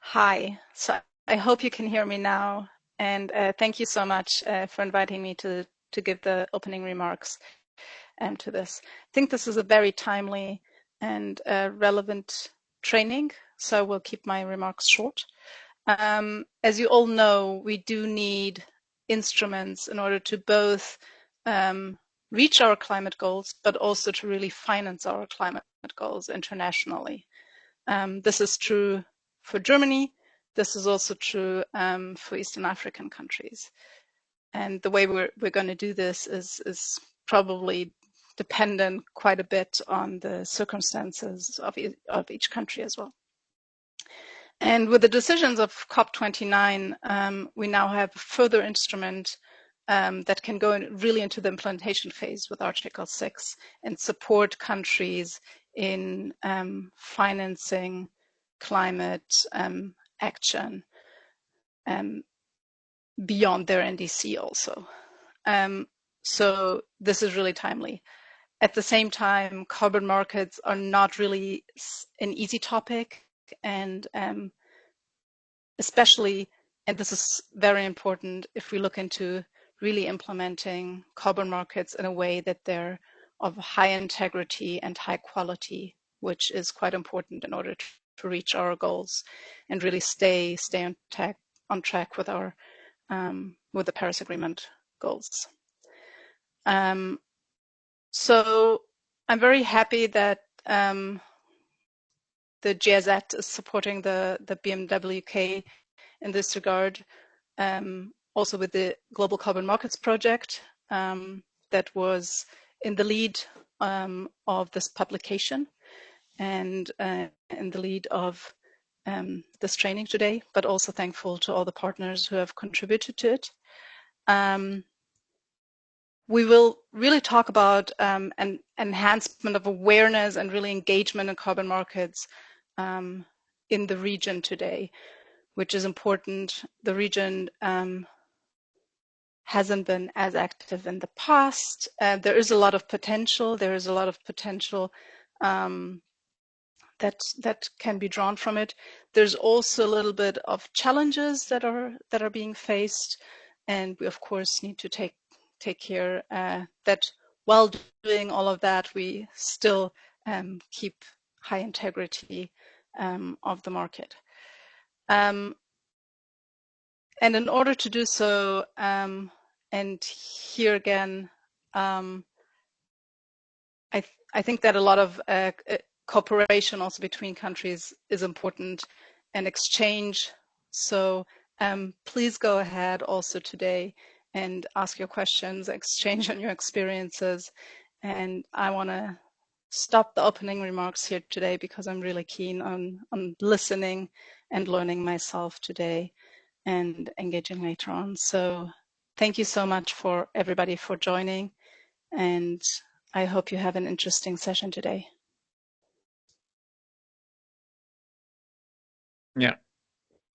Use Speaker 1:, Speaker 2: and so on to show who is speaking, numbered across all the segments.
Speaker 1: Hi. So I hope you can hear me now. And thank you so much for inviting me to give the opening remarks to this. I think this is a very timely and relevant training, so I will keep my remarks short. As you all know, we do need instruments in order to both reach our climate goals, but also to really finance our climate goals internationally. This is true for Germany. This is also true for Eastern African countries. And the way we're going to do this is probably dependent quite a bit on the circumstances of each country as well. And with the decisions of COP29, we now have a further instrument that can go really into the implementation phase with Article 6 and support countries in financing climate action beyond their NDC also. So this is really timely. At the same time, carbon markets are not really an easy topic, and especially, and this is very important, if we look into really implementing carbon markets in a way that they're of high integrity and high quality, which is quite important in order to reach our goals and really stay on track with our with the Paris Agreement goals. So I'm very happy that the GIZ is supporting the BMWK in this regard, also with the Global Carbon Markets Project that was in the lead of this publication and in the lead of this training today, but also thankful to all the partners who have contributed to it. We will really talk about an enhancement of awareness and really engagement in carbon markets in the region today, which is important. The region hasn't been as active in the past. There is a lot of potential. There is a lot of potential that can be drawn from it. There's also a little bit of challenges that are being faced, and we of course need to take care that while doing all of that, we still keep high integrity of the market. And in order to do so, and here again, I think that a lot of cooperation also between countries is important and exchange. So please go ahead also today and ask your questions, exchange on your experiences. And I want to stop the opening remarks here today because I'm really keen on listening and learning myself today and engaging later on. So thank you so much for everybody for joining, and I hope you have an interesting session today.
Speaker 2: Yeah,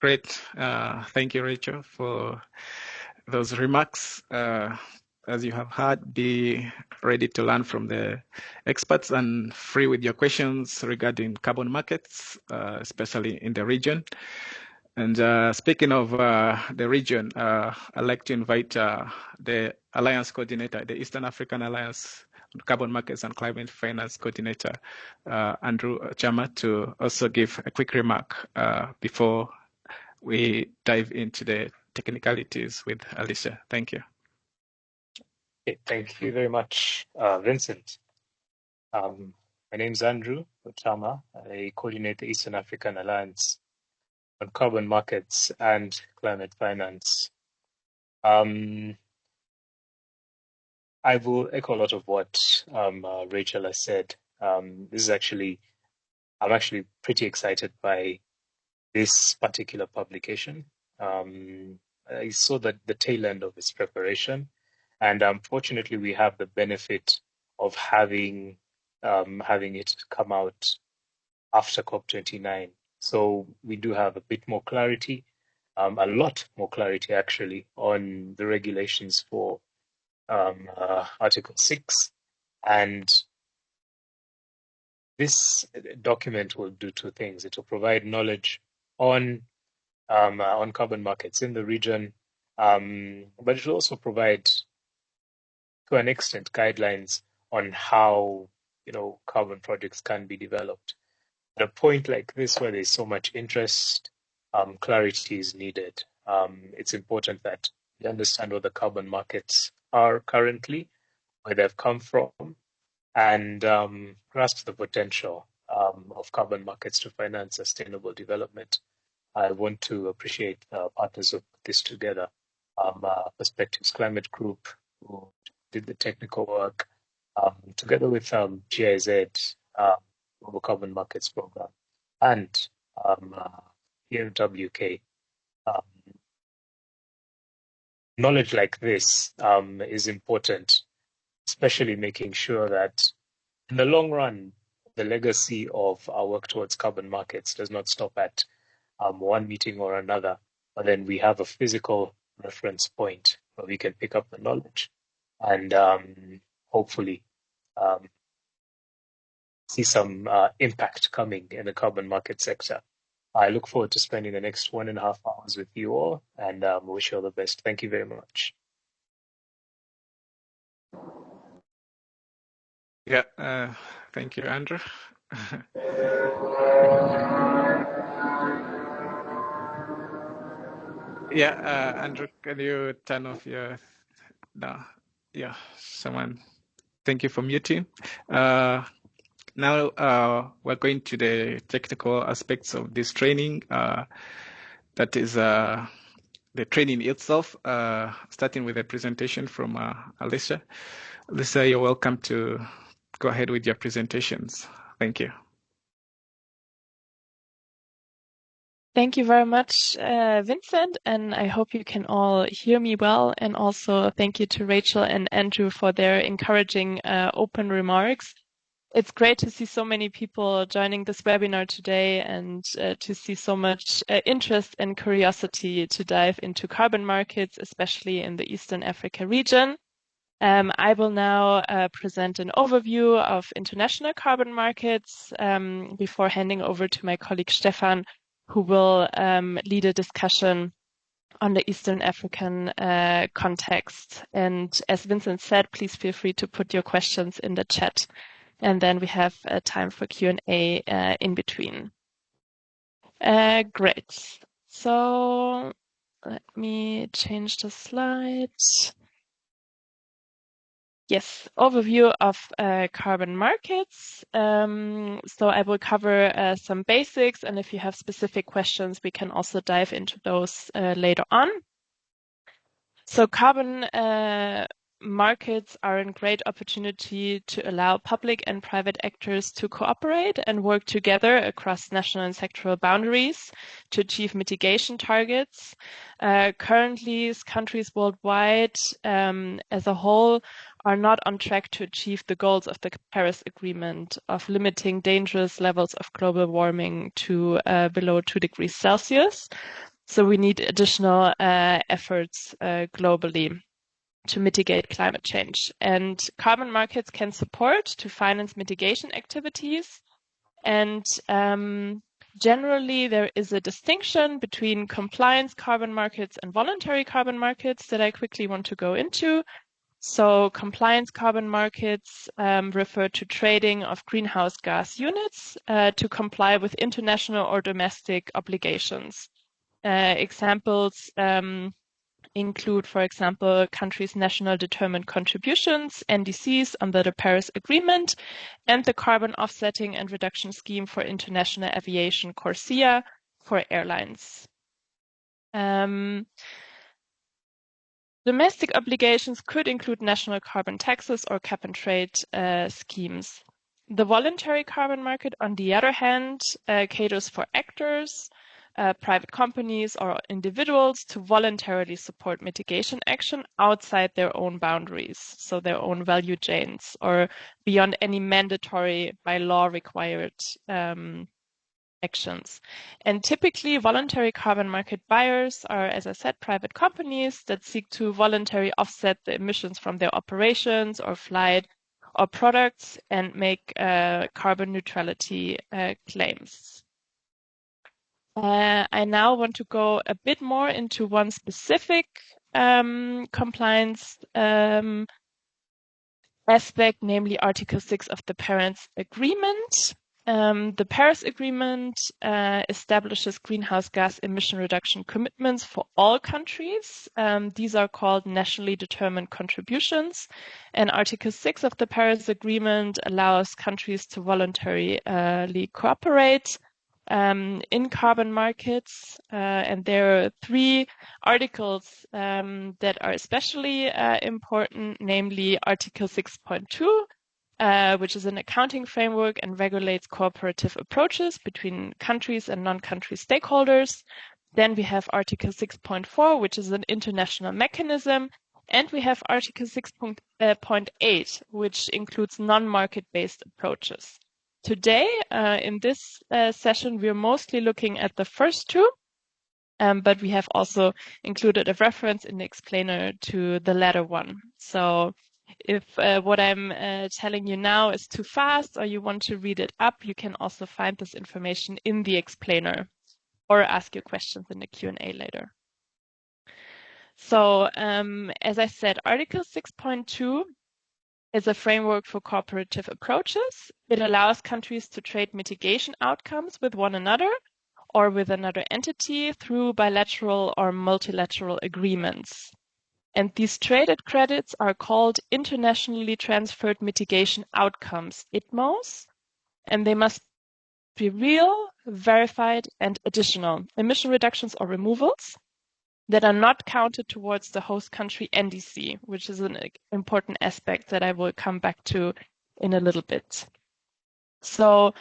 Speaker 2: great. Thank you, Rachel, for those remarks. As you have heard, be ready to learn from the experts and free with your questions regarding carbon markets, especially in the region. And speaking of the region, I'd like to invite the Alliance Coordinator, the Eastern African Alliance on Carbon Markets and Climate Finance Coordinator, Andrew Chama, to also give a quick remark before we dive into the technicalities with Alicia. Thank you.
Speaker 3: Okay, thank you very much, Vincent. My name is Andrew Chama. I coordinate the Eastern African Alliance on Carbon Markets and Climate Finance. I will echo a lot of what Rachel has said. This is actually, I'm actually pretty excited by this particular publication. I saw that the tail end of its preparation, and unfortunately, we have the benefit of having it come out after COP29. So we do have a bit more clarity, a lot more clarity actually, on the regulations for Article 6. And this document will do two things. It will provide knowledge on on carbon markets in the region, but it will also provide, to an extent, guidelines on how carbon projects can be developed. At a point like this, where there's so much interest, clarity is needed. It's important that we understand what the carbon markets are currently, where they've come from, and grasp the potential of carbon markets to finance sustainable development. I want to appreciate partners who put this together. Perspectives Climate Group, who did the technical work, together with GIZ, Global Carbon Markets Program, and here in WK. Knowledge like this is important, especially making sure that in the long run, the legacy of our work towards carbon markets does not stop at one meeting or another, but then we have a physical reference point where we can pick up the knowledge and hopefully see some impact coming in the carbon market sector. I look forward to spending the next 1.5 hours with you all, and wish you all the best. Thank you very much.
Speaker 2: Yeah, thank you, Andrew. Yeah, Andrew, can you turn off your... No, yeah, someone. Thank you for muting. Now we're going to the technical aspects of this training. That is the training itself, starting with a presentation from Alicia. Alicia, you're welcome to go ahead with your presentations. Thank you.
Speaker 4: Thank you very much, Vincent, and I hope you can all hear me well. And also thank you to Rachel and Andrew for their encouraging open remarks. It's great to see so many people joining this webinar today and to see so much interest and curiosity to dive into carbon markets, especially in the Eastern Africa region. I will now present an overview of international carbon markets before handing over to my colleague Stefan, who will lead a discussion on the Eastern African context. And as Vincent said, please feel free to put your questions in the chat. And then we have time for Q&A in between. Great. So let me change the slides. Yes, overview of carbon markets. So I will cover some basics, and if you have specific questions, we can also dive into those later on. So carbon markets are a great opportunity to allow public and private actors to cooperate and work together across national and sectoral boundaries to achieve mitigation targets. Currently, countries worldwide as a whole are not on track to achieve the goals of the Paris Agreement of limiting dangerous levels of global warming to below 2 degrees Celsius. So we need additional efforts globally to mitigate climate change. And carbon markets can support to finance mitigation activities. And generally, there is a distinction between compliance carbon markets and voluntary carbon markets that I quickly want to go into. So compliance carbon markets refer to trading of greenhouse gas units to comply with international or domestic obligations. Examples include, for example, countries' national determined contributions, NDCs, under the Paris Agreement, and the Carbon Offsetting and Reduction Scheme for International Aviation, CORSIA, for airlines. Domestic obligations could include national carbon taxes or cap-and-trade schemes. The voluntary carbon market, on the other hand, caters for actors, private companies or individuals to voluntarily support mitigation action outside their own boundaries, so their own value chains, or beyond any mandatory by law required actions. And typically, voluntary carbon market buyers are, as I said, private companies that seek to voluntarily offset the emissions from their operations or flight or products and make carbon neutrality claims. I now want to go a bit more into one specific compliance aspect, namely Article 6 of the Paris Agreement. The Paris Agreement establishes greenhouse gas emission reduction commitments for all countries. These are called nationally determined contributions. And Article 6 of the Paris Agreement allows countries to voluntarily cooperate in carbon markets. And there are 3 articles that are especially important, namely Article 6.2, which is an accounting framework and regulates cooperative approaches between countries and non-country stakeholders. Then we have Article 6.4, which is an international mechanism. And we have Article 6.8, which includes non-market-based approaches. Today, in this session, we're mostly looking at the first 2, but we have also included a reference in the explainer to the latter one. So if what I'm telling you now is too fast or you want to read it up, you can also find this information in the explainer or ask your questions in the Q&A later. So as I said, Article 6.2 is a framework for cooperative approaches. It allows countries to trade mitigation outcomes with one another or with another entity through bilateral or multilateral agreements. And these traded credits are called internationally transferred mitigation outcomes, ITMOs, and they must be real, verified, and additional emission reductions or removals that are not counted towards the host country NDC, which is an important aspect that I will come back to in a little bit. So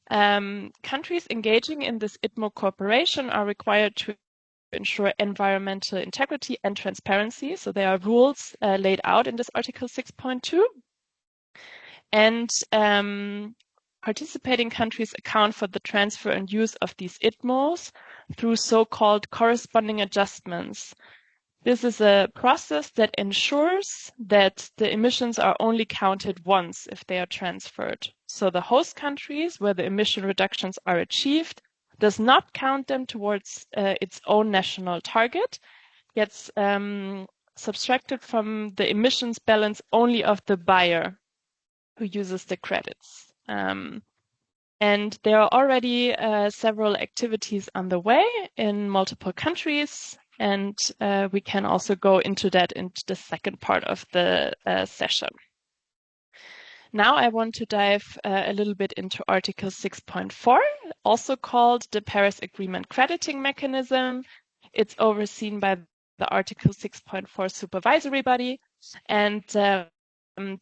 Speaker 4: countries engaging in this ITMO cooperation are required to ensure environmental integrity and transparency. So there are rules laid out in this Article 6.2. And participating countries account for the transfer and use of these ITMOs through so-called corresponding adjustments. This is a process that ensures that the emissions are only counted once if they are transferred. So the host countries where the emission reductions are achieved does not count them towards its own national target, gets subtracted from the emissions balance only of the buyer who uses the credits. And there are already several activities underway in multiple countries, and we can also go into that in the second part of the session. Now I want to dive a little bit into Article 6.4, also called the Paris Agreement Crediting Mechanism. It's overseen by the Article 6.4 supervisory body, and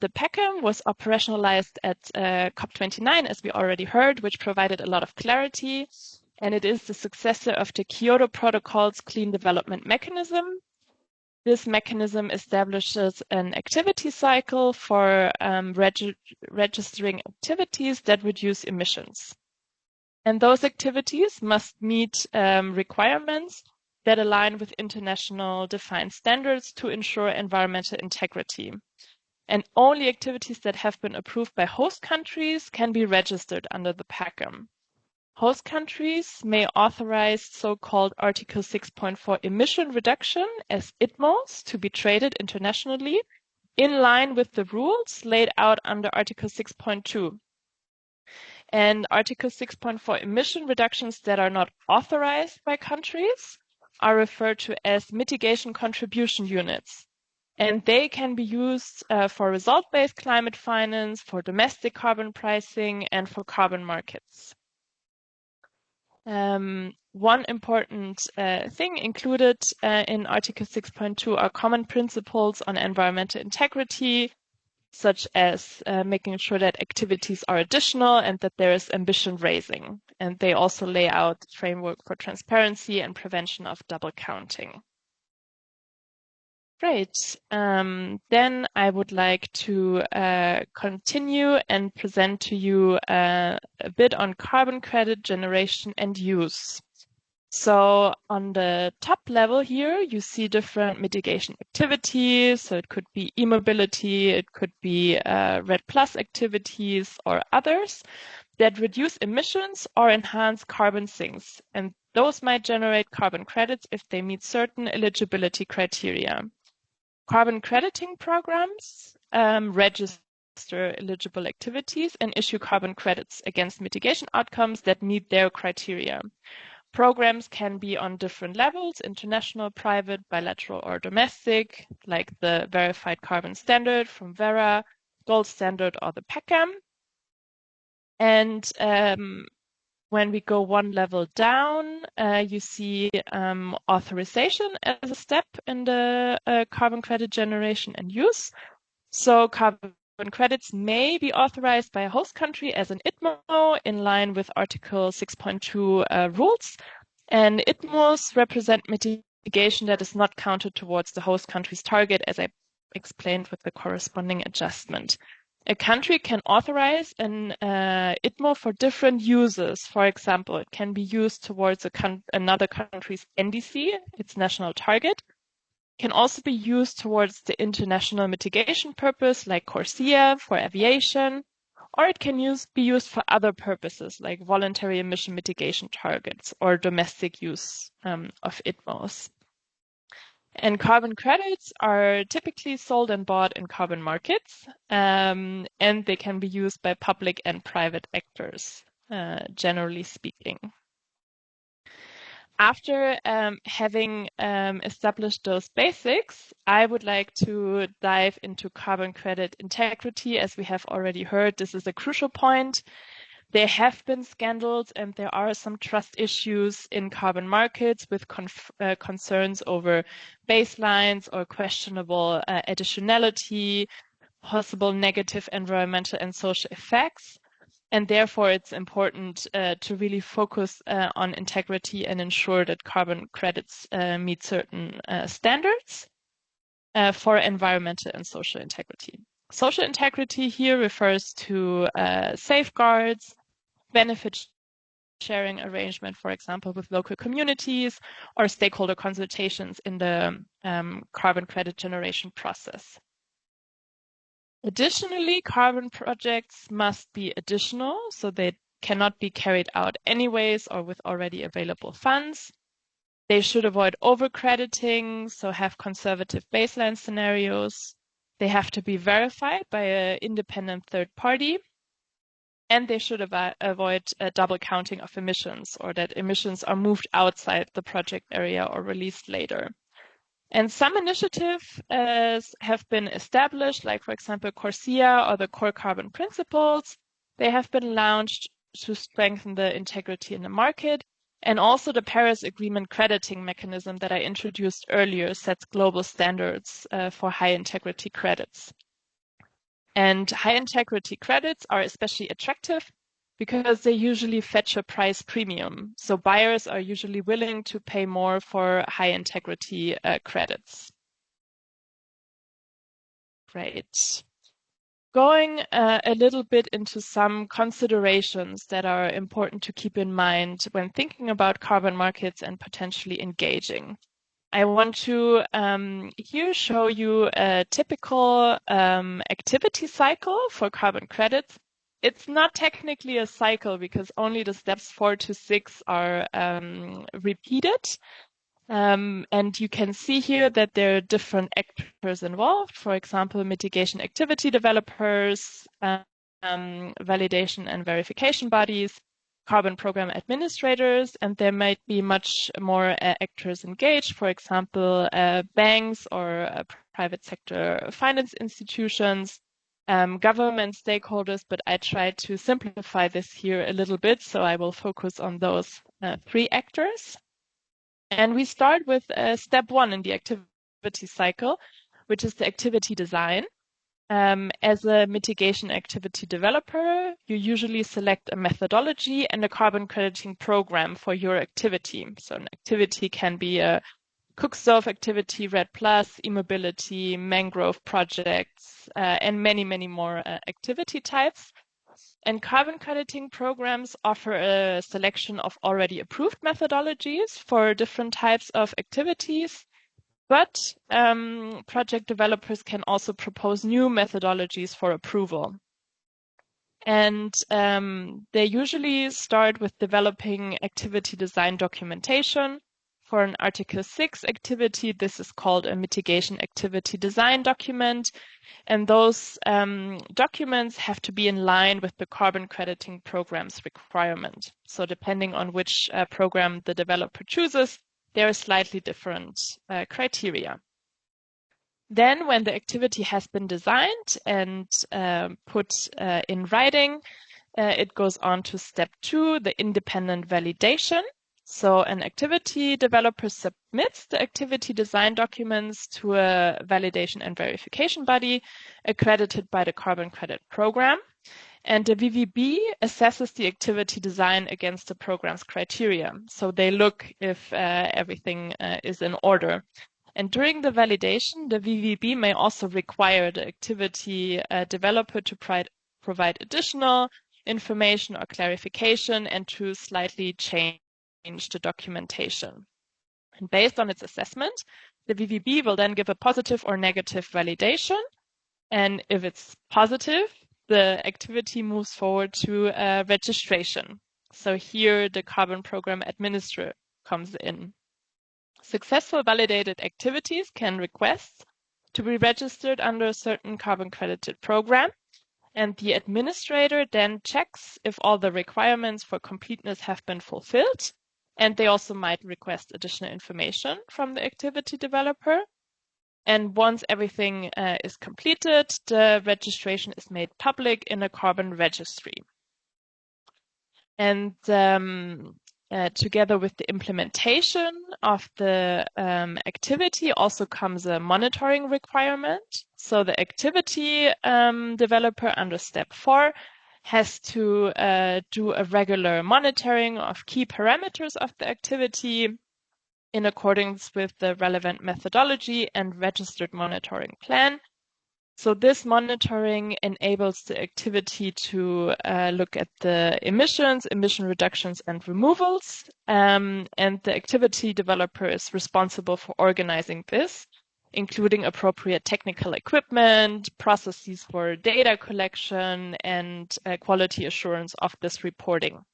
Speaker 4: the PACM was operationalized at COP29, as we already heard, which provided a lot of clarity. And it is the successor of the Kyoto Protocol's Clean Development Mechanism. This mechanism establishes an activity cycle for registering activities that reduce emissions. And those activities must meet requirements that align with international defined standards to ensure environmental integrity. And only activities that have been approved by host countries can be registered under the PACM. Host countries may authorize so-called Article 6.4 emission reduction as ITMOs to be traded internationally in line with the rules laid out under Article 6.2. And Article 6.4 emission reductions that are not authorized by countries are referred to as mitigation contribution units. And they can be used for result-based climate finance, for domestic carbon pricing, and for carbon markets. One important thing included in Article 6.2 are common principles on environmental integrity, such as making sure that activities are additional and that there is ambition raising. And they also lay out the framework for transparency and prevention of double counting. Great. Then I would like to continue and present to you a bit on carbon credit generation and use. So on the top level here, you see different mitigation activities. So it could be e-mobility, it could be RED+ activities or others that reduce emissions or enhance carbon sinks. And Those might generate carbon credits if they meet certain eligibility criteria. Carbon crediting programs register eligible activities and issue carbon credits against mitigation outcomes that meet their criteria. Programs can be on different levels: international, private, bilateral, or domestic, like the Verified Carbon Standard from Verra, Gold Standard, or the PACAM. And when we go one level down, you see authorization as a step in the carbon credit generation and use. So carbon credits may be authorized by a host country as an ITMO in line with Article 6.2 rules. And ITMOs represent mitigation that is not counted towards the host country's target, as I explained with the corresponding adjustment. A country can authorize an ITMO for different uses. For example, it can be used towards another country's NDC, its national target. It can also be used towards the international mitigation purpose, like CORSIA for aviation, or it can be used for other purposes, like voluntary emission mitigation targets or domestic use of ITMOs. And carbon credits are typically sold and bought in carbon markets, and they can be used by public and private actors, generally speaking. After having established those basics, I would like to dive into carbon credit integrity. As we have already heard, this is a crucial point. There have been scandals and there are some trust issues in carbon markets with concerns over baselines or questionable additionality, possible negative environmental and social effects. And therefore, it's important to really focus on integrity and ensure that carbon credits meet certain standards for environmental and social integrity. Social integrity here refers to safeguards, benefit sharing arrangement, for example, with local communities, or stakeholder consultations in the carbon credit generation process. Additionally, carbon projects must be additional, so they cannot be carried out anyways or with already available funds. They should avoid overcrediting, so have conservative baseline scenarios. They have to be verified by an independent third party. And they should avoid double counting of emissions, or that emissions are moved outside the project area or released later. And some initiatives have been established, like, for example, CORSIA or the Core Carbon Principles. They have been launched to strengthen the integrity in the market. And also the Paris Agreement crediting mechanism that I introduced earlier sets global standards for high integrity credits. And high integrity credits are especially attractive because they usually fetch a price premium. So buyers are usually willing to pay more for high integrity credits. Great. Going a little bit into some considerations that are important to keep in mind when thinking about carbon markets and potentially engaging. I want to here show you a typical activity cycle for carbon credits. It's not technically a cycle because only the steps 4 to 6 are repeated. And you can see here that there are different actors involved. For example, mitigation activity developers, validation and verification bodies, carbon program administrators, and there might be much more actors engaged, for example, banks or private sector finance institutions, government stakeholders, but I tried to simplify this here a little bit, so I will focus on those 3 actors. And we start with step 1 in the activity cycle, which is the activity design. As a mitigation activity developer, you usually select a methodology and a carbon crediting program for your activity. So an activity can be a cook stove activity, RED+, e-mobility, mangrove projects, and many, many more activity types. And carbon crediting programs offer a selection of already approved methodologies for different types of activities. But project developers can also propose new methodologies for approval. And they usually start with developing activity design documentation. For an Article 6 activity, this is called a mitigation activity design document. And those documents have to be in line with the carbon crediting program's requirement. So depending on which program the developer chooses, there are slightly different criteria. Then when the activity has been designed and put in writing, it goes on to step 2, the independent validation. So an activity developer submits the activity design documents to a validation and verification body accredited by the Carbon Credit Program. And the VVB assesses the activity design against the program's criteria. So they look if everything is in order. And during the validation, the VVB may also require the activity developer to provide additional information or clarification and to slightly change the documentation. And based on its assessment, the VVB will then give a positive or negative validation. And if it's positive, the activity moves forward to registration. So here the Carbon Program Administrator comes in. Successful validated activities can request to be registered under a certain carbon credited program, and the administrator then checks if all the requirements for completeness have been fulfilled, and they also might request additional information from the activity developer. And once everything is completed, the registration is made public in a carbon registry. And together with the implementation of the activity also comes a monitoring requirement. So the activity developer under step 4 has to do a regular monitoring of key parameters of the activity in accordance with the relevant methodology and registered monitoring plan. So this monitoring enables the activity to look at the emissions, emission reductions and removals. And the activity developer is responsible for organizing this, including appropriate technical equipment, processes for data collection, and quality assurance of this reporting.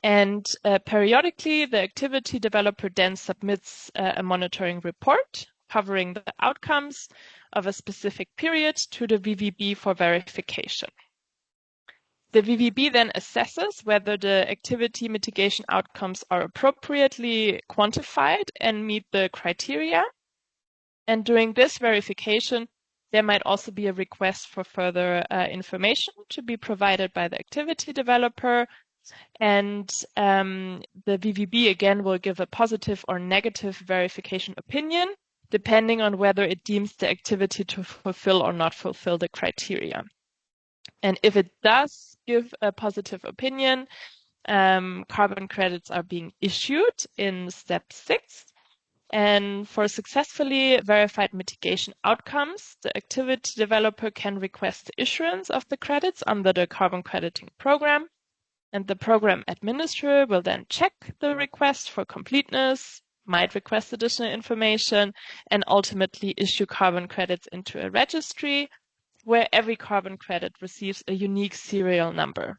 Speaker 4: And periodically, the activity developer then submits a monitoring report covering the outcomes of a specific period to the VVB for verification. The VVB then assesses whether the activity mitigation outcomes are appropriately quantified and meet the criteria. And during this verification, there might also be a request for further information to be provided by the activity developer. And the VVB again will give a positive or negative verification opinion, depending on whether it deems the activity to fulfill or not fulfill the criteria. And if it does give a positive opinion, carbon credits are being issued in step 6. And for successfully verified mitigation outcomes, the activity developer can request the issuance of the credits under the carbon crediting program. And the program administrator will then check the request for completeness, might request additional information, and ultimately issue carbon credits into a registry where every carbon credit receives a unique serial number.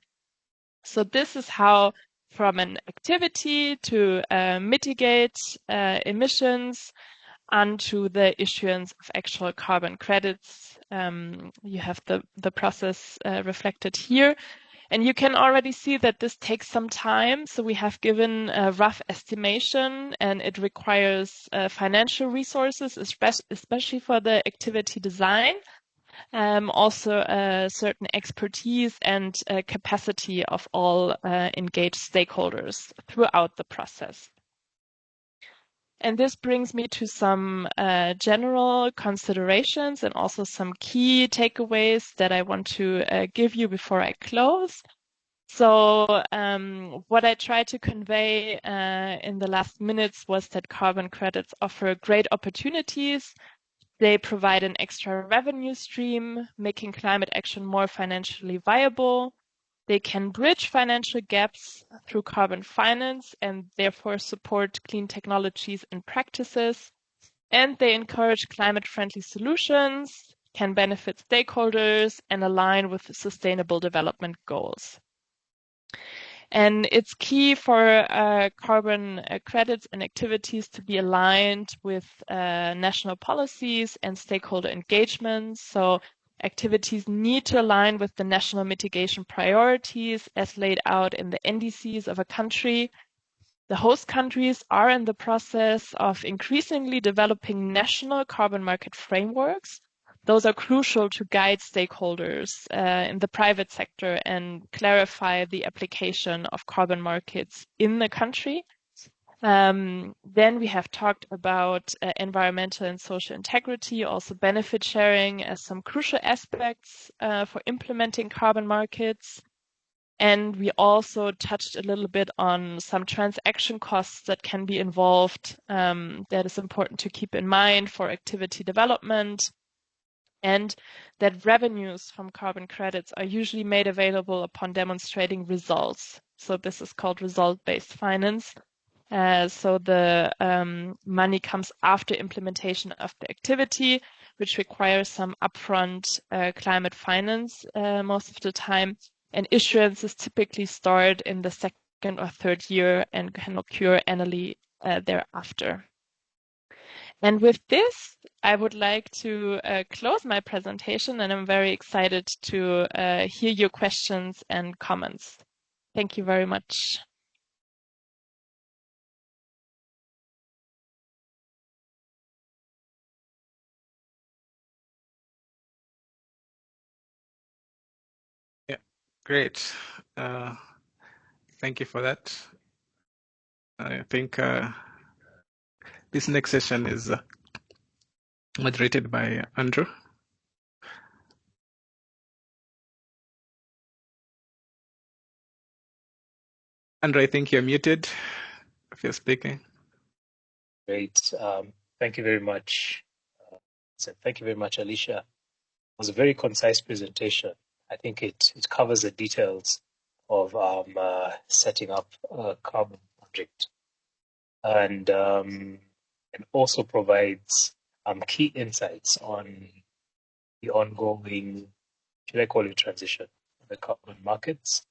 Speaker 4: So this is how from an activity to mitigate emissions onto the issuance of actual carbon credits. You have the process reflected here. And you can already see that this takes some time. So we have given a rough estimation, and it requires financial resources, especially for the activity design. Also a certain expertise and capacity of all engaged stakeholders throughout the process. And this brings me to some general considerations and also some key takeaways that I want to give you before I close. So what I tried to convey in the last minutes was that carbon credits offer great opportunities. They provide an extra revenue stream, making climate action more financially viable. They can bridge financial gaps through carbon finance and therefore support clean technologies and practices. And they encourage climate-friendly solutions can benefit stakeholders and align with sustainable development goals. And it's key for carbon credits and activities to be aligned with national policies and stakeholder engagements. So activities need to align with the national mitigation priorities as laid out in the NDCs of a country. The host countries are in the process of increasingly developing national carbon market frameworks. Those are crucial to guide stakeholders in the private sector and clarify the application of carbon markets in the country. Then we have talked about environmental and social integrity, also benefit sharing as some crucial aspects for implementing carbon markets. And we also touched a little bit on some transaction costs that can be involved that is important to keep in mind for activity development, and that revenues from carbon credits are usually made available upon demonstrating results. So this is called result-based finance. So the money comes after implementation of the activity, which requires some upfront climate finance most of the time. And issuances typically start in the second or third year and can occur annually thereafter. And with this, I would like to close my presentation, and I'm very excited to hear your questions and comments. Thank you very much.
Speaker 2: Yeah, great. Thank you for that. I think this next session is moderated by Andrew. Andrew, I think you're muted if you're speaking.
Speaker 3: Great. Thank you very much. Thank you very much, Alicia. It was a very concise presentation. I think it covers the details of setting up a carbon project, and also provides key insights on the ongoing, should I call it, transition of the carbon markets,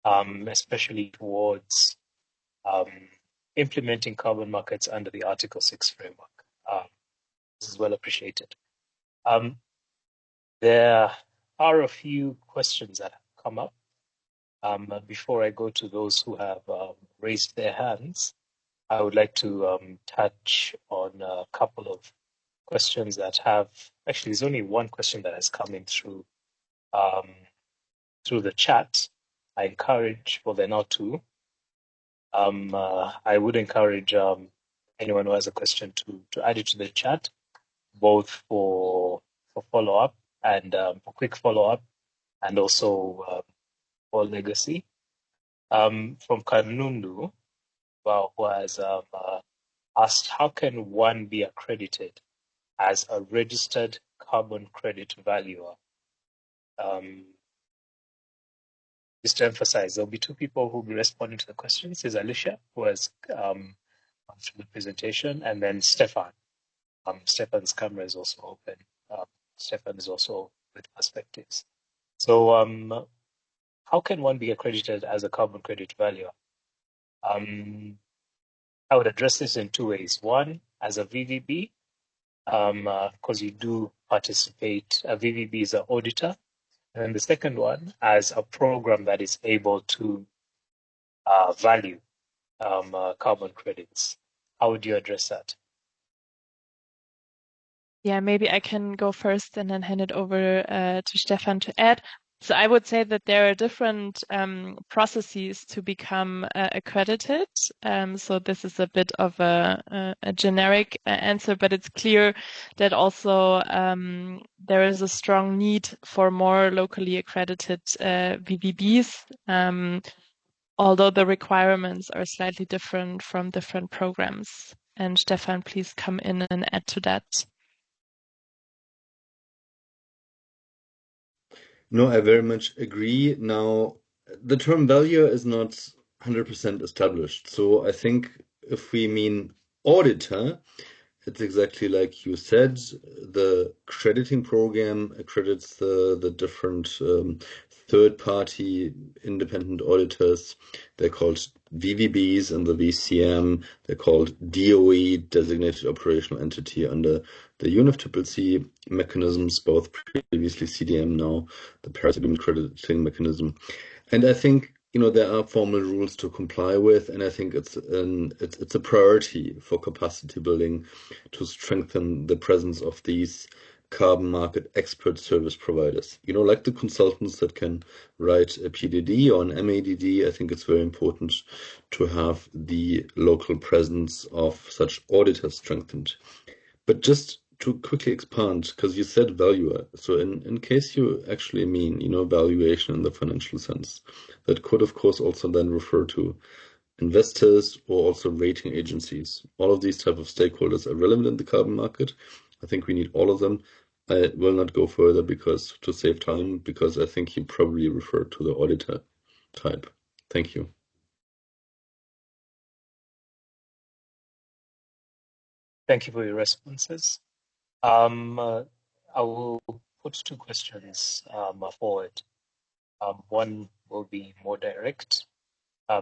Speaker 3: especially towards implementing carbon markets under the Article 6 framework. This is well appreciated. There are a few questions that have come up. Before I go to those who have raised their hands, I would like to touch on a couple of questions that have, actually there's only one question that has come in through the chat. I encourage, well, there are now two. I would encourage anyone who has a question to add it to the chat, both for follow-up and for quick follow-up, and also for legacy. From Kanundu, who has asked, how can one be accredited as a registered carbon credit valuer? Just to emphasize, there'll be two people who will be responding to the questions. There's Alicia, who has gone through the presentation, and then Stefan. Stefan's camera is also open. Stefan is also with perspectives. So how can one be accredited as a carbon credit valuer? I would address this in two ways. One, as a VVB, because you do participate. A VVB is an auditor. And the second one, as a program that is able to value carbon credits. How would you address that?
Speaker 4: Yeah, maybe I can go first and then hand it over to Stefan to add. So I would say that there are different processes to become accredited. So this is a bit of a generic answer, but it's clear that also there is a strong need for more locally accredited VVBs, although the requirements are slightly different from different programs. And Stefan, please come in and add to that.
Speaker 5: No, I very much agree. Now, the term valuer is not 100% established. So I think if we mean auditor, it's exactly like you said. The crediting program accredits the different third-party independent auditors. They're called VVBs in the VCM. They're called DOE, Designated Operational Entity, under the UNFCCC mechanisms, both previously CDM, now the Paris Agreement crediting mechanism. And I think there are formal rules to comply with, and I think it's a priority for capacity building to strengthen the presence of these carbon market expert service providers. Like the consultants that can write a PDD or an MADD. I think it's very important to have the local presence of such auditors strengthened. But just to quickly expand, because you said valuer, so in case you actually mean, valuation in the financial sense, that could of course also then refer to investors or also rating agencies. All of these type of stakeholders are relevant in the carbon market. I think we need all of them. I will not go further to save time, because I think you probably refer to the auditor type. Thank you.
Speaker 3: Thank you for your responses. I will put two questions forward. One will be more direct.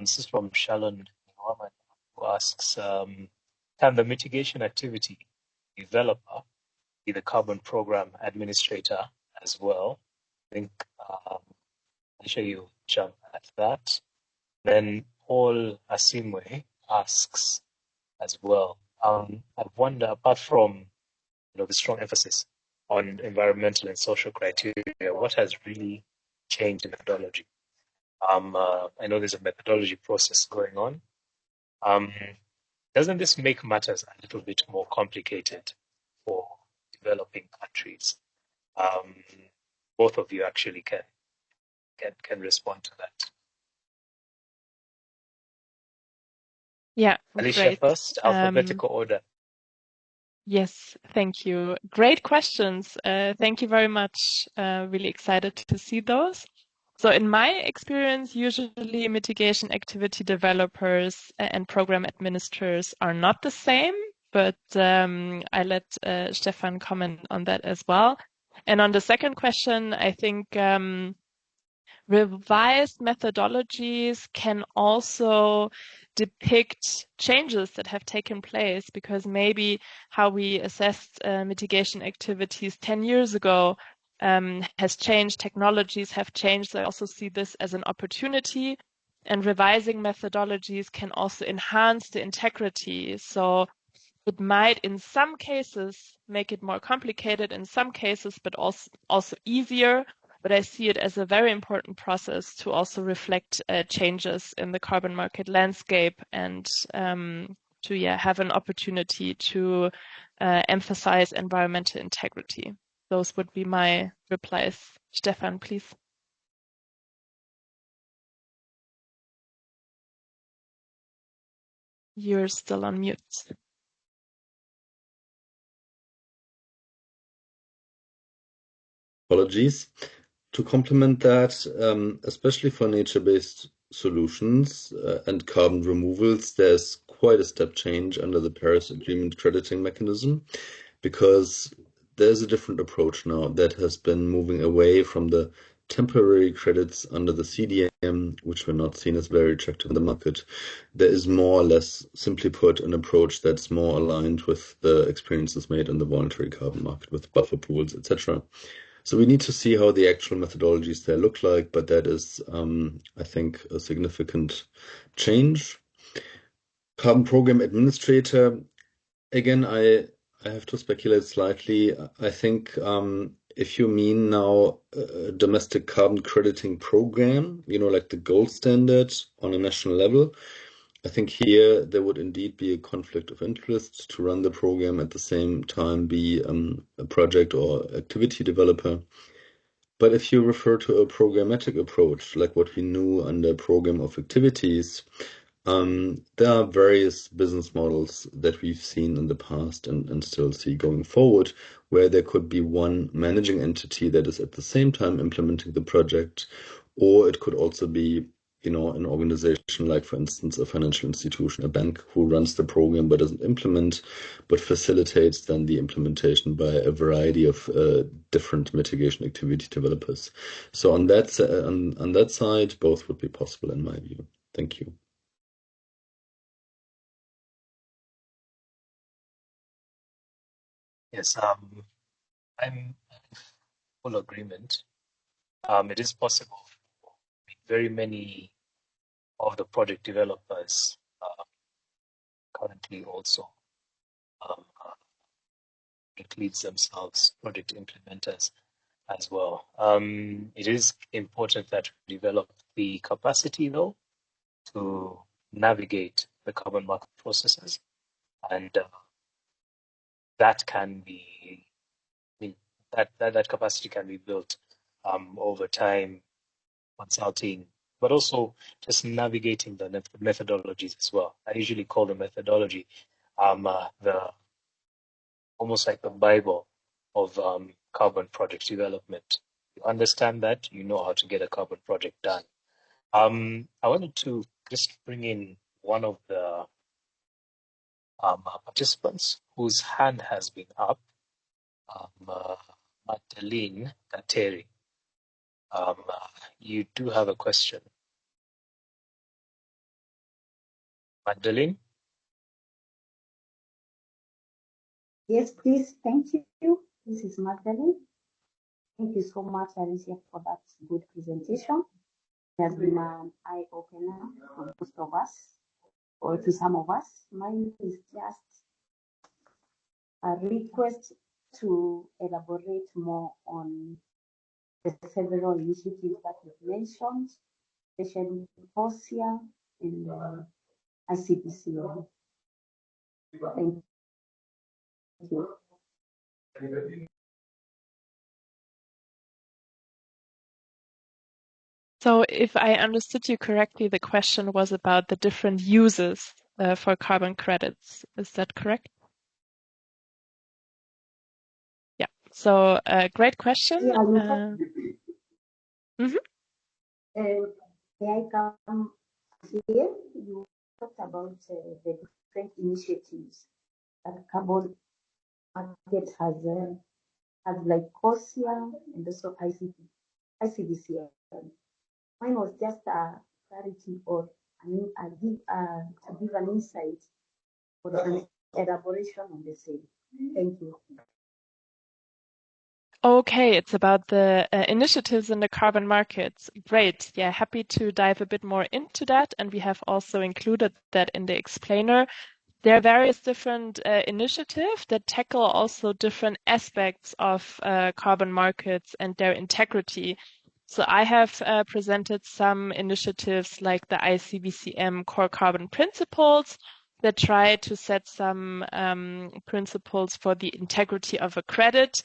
Speaker 3: This is from Shalon Muhammad, who asks, can the mitigation activity developer be the carbon program administrator as well? I think I'll show you jump at that. Then Paul Asimwe asks as well, I wonder, apart from the strong emphasis on environmental and social criteria, what has really changed in methodology? I know there's a methodology process going on. Doesn't this make matters a little bit more complicated for developing countries? Both of you actually can respond to that.
Speaker 4: Yeah,
Speaker 3: Alicia
Speaker 4: great.
Speaker 3: first, alphabetical order.
Speaker 4: Yes, thank you. Great questions. Thank you very much. Really excited to see those. So in my experience, usually mitigation activity developers and program administrators are not the same, but I let Stefan comment on that as well. And on the second question, I think revised methodologies can also depict changes that have taken place, because maybe how we assessed mitigation activities 10 years ago has changed, technologies have changed. So I also see this as an opportunity, and revising methodologies can also enhance the integrity. So it might, in some cases, make it more complicated in some cases, but also easier. But I see it as a very important process to also reflect changes in the carbon market landscape, and to have an opportunity to emphasize environmental integrity. Those would be my replies. Stefan, please. You're still on mute.
Speaker 5: Apologies. To complement that, especially for nature-based solutions and carbon removals, there's quite a step change under the Paris Agreement crediting mechanism, because there's a different approach now that has been moving away from the temporary credits under the CDM, which were not seen as very attractive in the market. There is more or less, simply put, an approach that's more aligned with the experiences made in the voluntary carbon market with buffer pools, etc. So we need to see how the actual methodologies there look like, but that is, I think, a significant change. Carbon program administrator, again, I have to speculate slightly. I think if you mean now a domestic carbon crediting program, like the gold standard on a national level, I think here there would indeed be a conflict of interest to run the program, at the same time be a project or activity developer. But if you refer to a programmatic approach, like what we knew under program of activities, there are various business models that we've seen in the past and still see going forward, where there could be one managing entity that is at the same time implementing the project, or it could also be, an organization like, for instance, a financial institution, a bank who runs the program but doesn't implement, but facilitates then the implementation by a variety of different mitigation activity developers. So on that side, both would be possible in my view. Thank you.
Speaker 3: Yes, I'm in full agreement. It is possible for very many of the project developers currently also leads themselves project implementers as well. It is important that we develop the capacity, though, to navigate the carbon market processes, and that can be that capacity can be built over time, consulting, but also just navigating the methodologies as well. I usually call the methodology the almost like the Bible of carbon project development. You understand that, you know how to get a carbon project done. I wanted to just bring in one of the participants whose hand has been up, Magdalene Kateri. You do have a question. Magdalene?
Speaker 6: Yes, please. Thank you. This is Magdalene. Thank you so much, Alicia, for that good presentation. It has been an eye-opener for most of us, or to some of us. Mine is just a request to elaborate more on the several initiatives that you've mentioned, especially POSIA and ICBC. Thank you.
Speaker 4: So if I understood you correctly, the question was about the different uses for carbon credits. Is that correct? Yeah. So great question.
Speaker 6: Yeah,
Speaker 4: Mhm.
Speaker 6: May I come here? You talked about the different initiatives that carbon market has like COSIA and also ICDC. Mine was just a clarity or to give an insight for an elaboration on the same. Thank you.
Speaker 4: Okay, it's about the initiatives in the carbon markets. Great. Yeah, happy to dive a bit more into that. And we have also included that in the explainer. There are various different initiatives that tackle also different aspects of carbon markets and their integrity. So I have presented some initiatives like the ICBCM core carbon principles that try to set some principles for the integrity of a credit.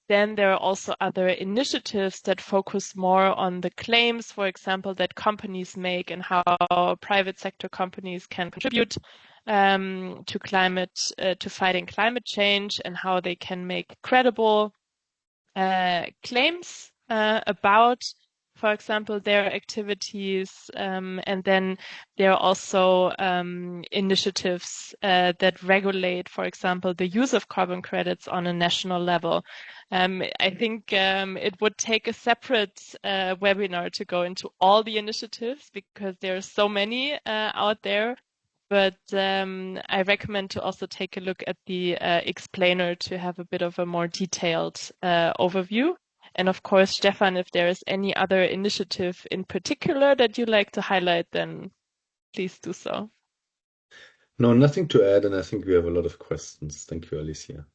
Speaker 4: Then there are also other initiatives that focus more on the claims, for example, that companies make and how private sector companies can contribute to fighting climate change and how they can make credible claims about, for example, their activities. And then there are also initiatives that regulate, for example, the use of carbon credits on a national level. I think it would take a separate webinar to go into all the initiatives because there are so many out there. But I recommend to also take a look at the explainer to have a bit of a more detailed overview. And of course, Stefan, if there is any other initiative in particular that you'd like to highlight, then please do so.
Speaker 5: No, nothing to add, and I think we have a lot of questions. Thank you, Alicia.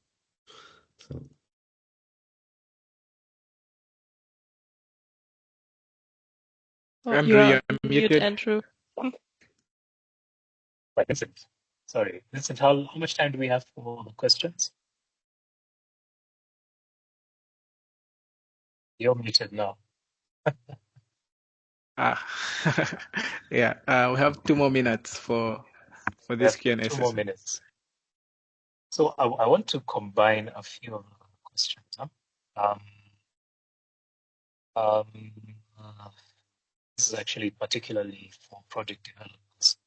Speaker 4: You are muted, Andrew.
Speaker 3: But Vincent, sorry, Vincent, how much time do we have for the questions? You're muted now.
Speaker 2: Yeah, we have 2 more minutes for this Q&A session.
Speaker 3: 2 more minutes. So I want to combine a few of the questions. This this is actually particularly for project developers.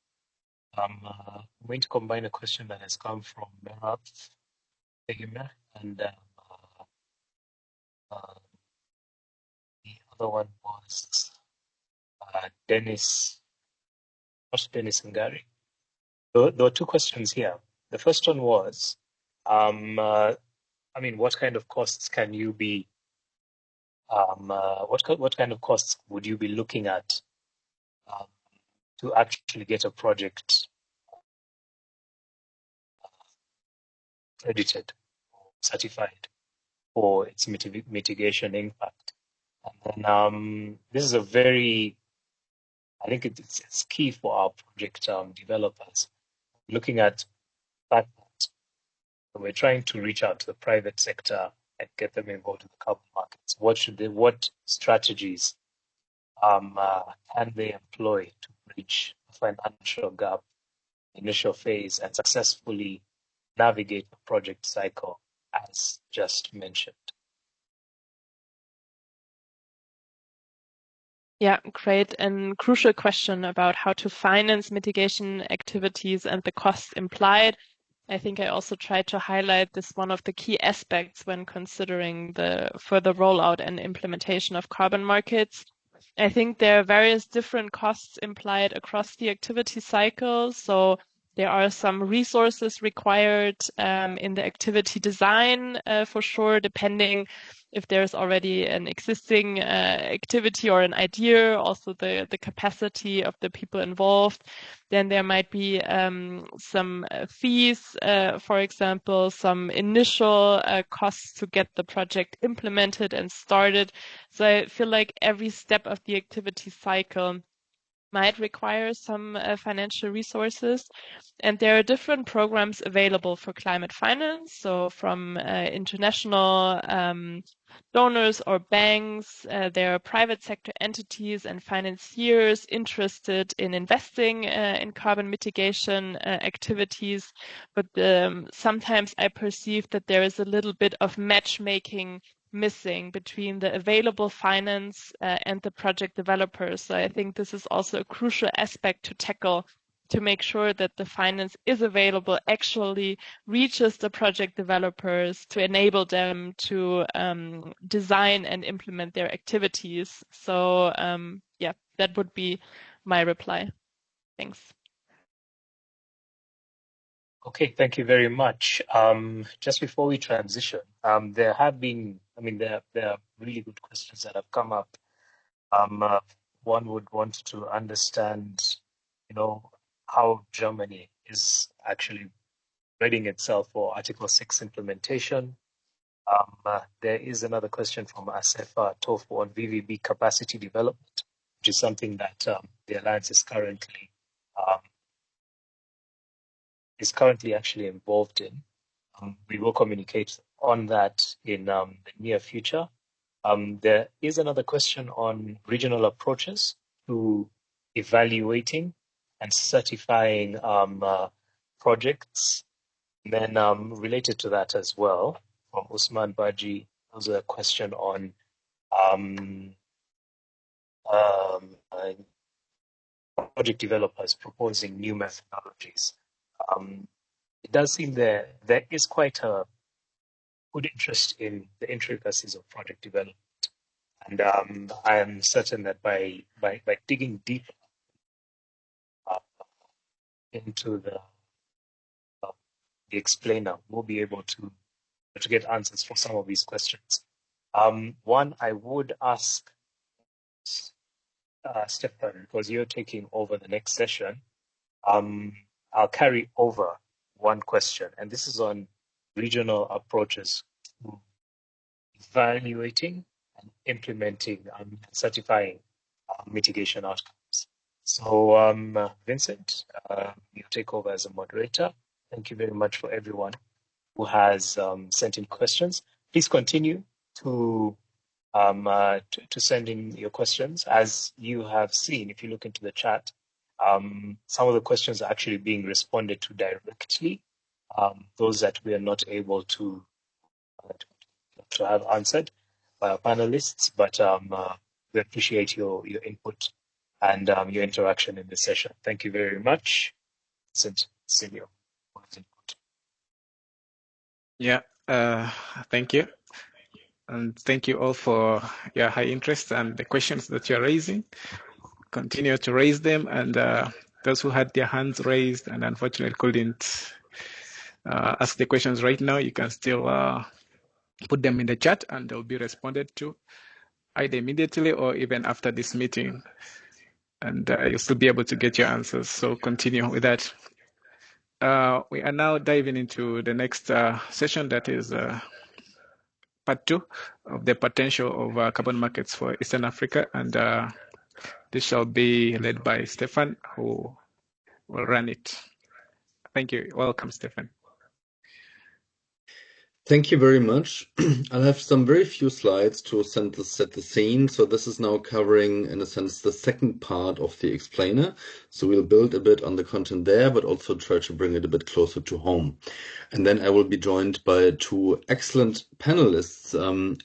Speaker 3: I'm going to combine a question that has come from Merab Tegime and the other one was Dennis Ngari. There were two questions here. The first one was, what kind of costs can you be, what kind of costs would you be looking at to actually get a project credited, certified for its mitigation impact? And then this is a very, I think it's key for our project developers, looking at the fact that we're trying to reach out to the private sector and get them involved in the carbon markets. What strategies can they employ to bridge the financial gap, initial phase, and successfully navigate the project cycle as just mentioned?
Speaker 4: Yeah, great and crucial question about how to finance mitigation activities and the costs implied. I think I also tried to highlight this one of the key aspects when considering the further rollout and implementation of carbon markets. I think there are various different costs implied across the activity cycle. So there are some resources required in the activity design for sure, depending if there's already an existing activity or an idea, also the capacity of the people involved. Then there might be some fees, for example, some initial costs to get the project implemented and started. So I feel like every step of the activity cycle might require some financial resources. And there are different programs available for climate finance. So from international donors or banks, there are private sector entities and financiers interested in investing in carbon mitigation activities. But sometimes I perceive that there is a little bit of matchmaking missing between the available finance and the project developers. So I think this is also a crucial aspect to tackle, to make sure that the finance is available, actually reaches the project developers to enable them to design and implement their activities. So yeah, that would be my reply. Thanks.
Speaker 3: Okay, thank you very much. Just before we transition, there have been, there are really good questions that have come up. One would want to understand, how Germany is actually readying itself for Article 6 implementation. There is another question from Asefa Tofu on VVB capacity development, which is something that the Alliance is currently actually involved in. We will communicate on that in the near future. There is another question on regional approaches to evaluating and certifying projects. And then related to that as well, from Usman Baji, there was a question on project developers proposing new methodologies. It does seem there is quite a good interest in the intricacies of project development. And I am certain that by digging deeper into the explainer, we'll be able to get answers for some of these questions. One, I would ask Stefan, because you're taking over the next session, I'll carry over one question, and this is on regional approaches to evaluating and implementing and certifying mitigation outcomes. So, Vincent, you take over as a moderator. Thank you very much for everyone who has sent in questions. Please continue to send in your questions. As you have seen, if you look into the chat, some of the questions are actually being responded to directly. Those that we are not able to have answered by our panelists, but we appreciate your input and your interaction in this session. Thank you very much. Silio.
Speaker 2: Yeah, thank you. And thank you all for your high interest and the questions that you're raising. Continue to raise them. And those who had their hands raised and unfortunately couldn't ask the questions right now, you can still put them in the chat and they'll be responded to either immediately or even after this meeting. And you'll still be able to get your answers. So continue with that. We are now diving into the next session, that is part 2 of the potential of carbon markets for Eastern Africa. And this shall be led by Stefan, who will run it. Thank you. Welcome, Stefan.
Speaker 5: Thank you very much. I'll have some very few slides to set the scene. So this is now covering, in a sense, the second part of the explainer. So we'll build a bit on the content there, but also try to bring it a bit closer to home. And then I will be joined by 2 excellent panelists,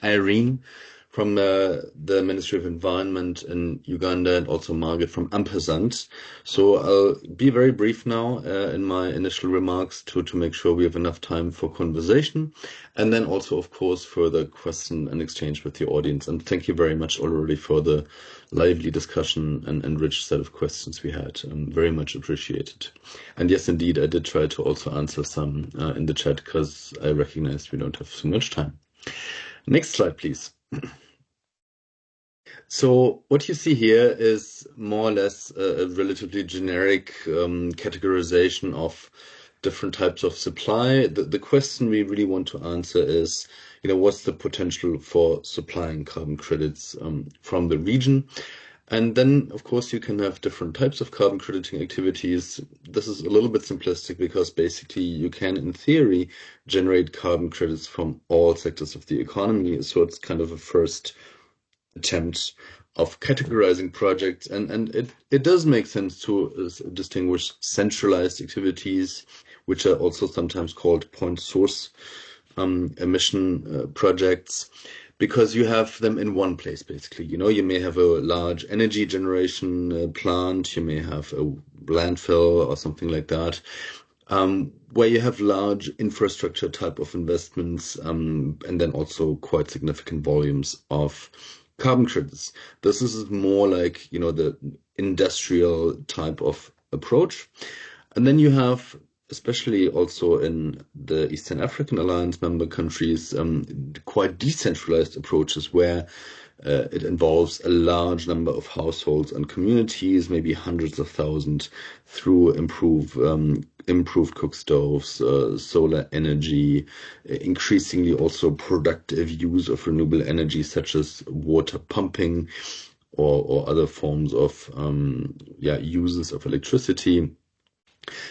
Speaker 5: Irene from the Ministry of Environment in Uganda, and also Margaret from Ampersand. So I'll be very brief now in my initial remarks to make sure we have enough time for conversation, and then also, of course, further question and exchange with the audience. And thank you very much already for the lively discussion and rich set of questions we had. Very much appreciated. And yes, indeed, I did try to also answer some in the chat because I recognized we don't have so much time. Next slide, please. So what you see here is more or less a relatively generic categorization of different types of supply. The question we really want to answer is, what's the potential for supplying carbon credits from the region? And then, of course, you can have different types of carbon crediting activities. This is a little bit simplistic because basically you can, in theory, generate carbon credits from all sectors of the economy. So it's kind of a first attempt of categorizing projects, and it does make sense to distinguish centralized activities, which are also sometimes called point source emission projects, because you have them in one place, basically. You may have a large energy generation plant, you may have a landfill or something like that, where you have large infrastructure type of investments, and then also quite significant volumes of carbon credits. This is more like, the industrial type of approach. And then you have, especially also in the Eastern African Alliance member countries, quite decentralized approaches where it involves a large number of households and communities, maybe hundreds of thousands, through improved cook stoves, solar energy, increasingly also productive use of renewable energy such as water pumping or other forms of uses of electricity.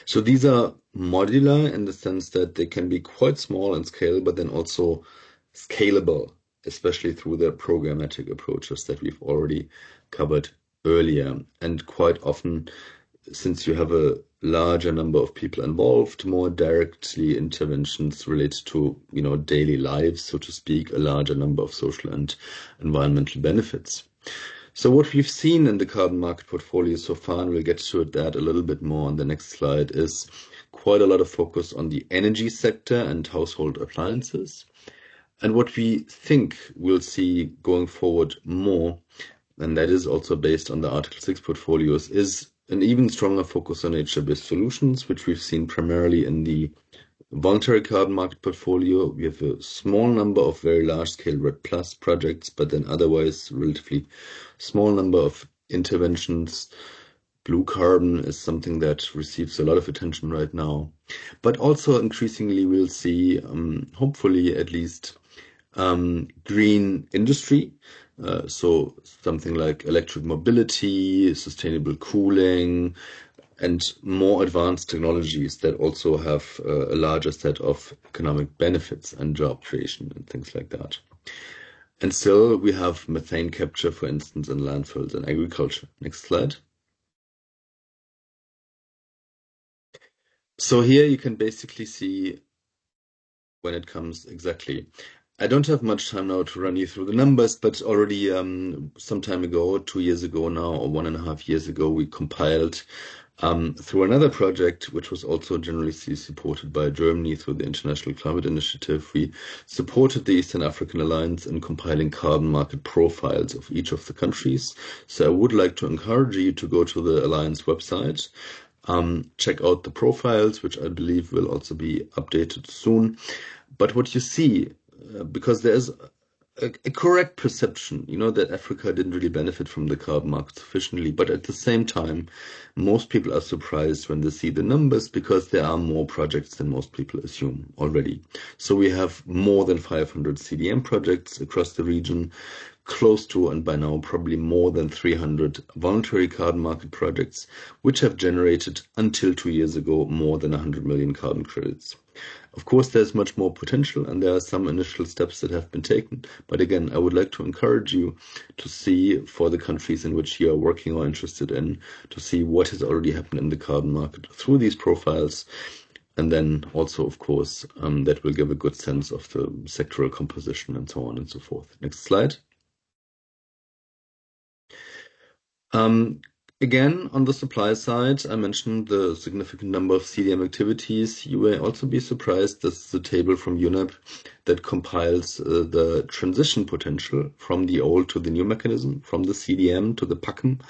Speaker 5: So these are modular in the sense that they can be quite small in scale, but then also scalable, especially through the programmatic approaches that we've already covered earlier. And quite often, since you have a larger number of people involved, more directly interventions related to, daily lives, so to speak, a larger number of social and environmental benefits. So what we've seen in the carbon market portfolio so far, and we'll get to that a little bit more on the next slide, is quite a lot of focus on the energy sector and household appliances. And what we think we'll see going forward more, and that is also based on the Article 6 portfolios, is an even stronger focus on nature-based solutions, which we've seen primarily in the voluntary carbon market portfolio. We have a small number of very large-scale RED Plus projects, but then otherwise relatively small number of interventions. Blue carbon is something that receives a lot of attention right now. But also increasingly we'll see, hopefully at least, green industry. So something like electric mobility, sustainable cooling, and more advanced technologies that also have a larger set of economic benefits and job creation and things like that. And still, we have methane capture, for instance, in landfills and agriculture. Next slide. So here you can basically see when it comes exactly. I don't have much time now to run you through the numbers, but already some time ago, 2 years ago now, or 1.5 years ago, we compiled through another project, which was also generously supported by Germany through the International Climate Initiative. We supported the Eastern African Alliance in compiling carbon market profiles of each of the countries. So I would like to encourage you to go to the Alliance website, check out the profiles, which I believe will also be updated soon. But what you see, because there's a correct perception, that Africa didn't really benefit from the carbon market sufficiently. But at the same time, most people are surprised when they see the numbers because there are more projects than most people assume already. So we have more than 500 CDM projects across the region, close to, and by now probably more than 300 voluntary carbon market projects, which have generated until 2 years ago more than 100 million carbon credits. Of course, there's much more potential, and there are some initial steps that have been taken. But again, I would like to encourage you to see, for the countries in which you are working or interested in, to see what has already happened in the carbon market through these profiles. And then also, of course, that will give a good sense of the sectoral composition and so on and so forth. Next slide. Again, on the supply side, I mentioned the significant number of CDM activities. You may also be surprised. This is a table from UNEP that compiles the transition potential from the old to the new mechanism, from the CDM to the PACM,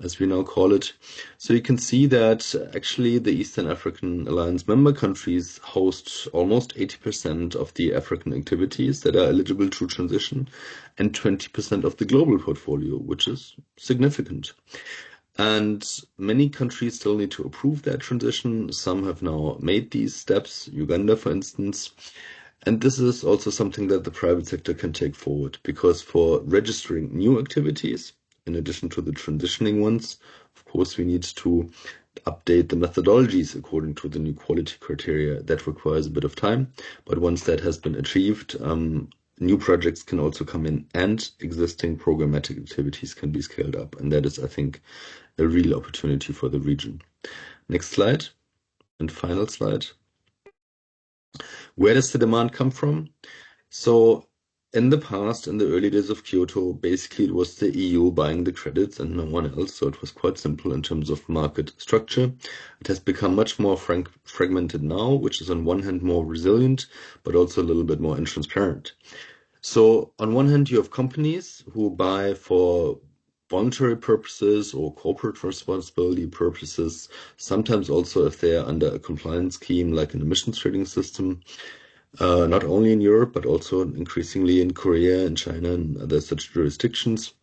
Speaker 5: as we now call it. So you can see that actually the Eastern African Alliance member countries host almost 80% of the African activities that are eligible to transition and 20% of the global portfolio, which is significant. And many countries still need to approve that transition. Some have now made these steps, Uganda, for instance. And this is also something that the private sector can take forward, because for registering new activities, in addition to the transitioning ones, of course, we need to update the methodologies according to the new quality criteria. That requires a bit of time. But once that has been achieved, new projects can also come in and existing programmatic activities can be scaled up. And that is, I think, a real opportunity for the region. Next slide and final slide. Where does the demand come from? So in the past, in the early days of Kyoto, basically it was the EU buying the credits and no one else. So it was quite simple in terms of market structure. It has become much more fragmented now, which is on one hand more resilient, but also a little bit more intransparent. So on one hand, you have companies who buy for voluntary purposes or corporate responsibility purposes, sometimes also if they are under a compliance scheme like an emissions trading system, not only in Europe, but also increasingly in Korea and China and other such jurisdictions.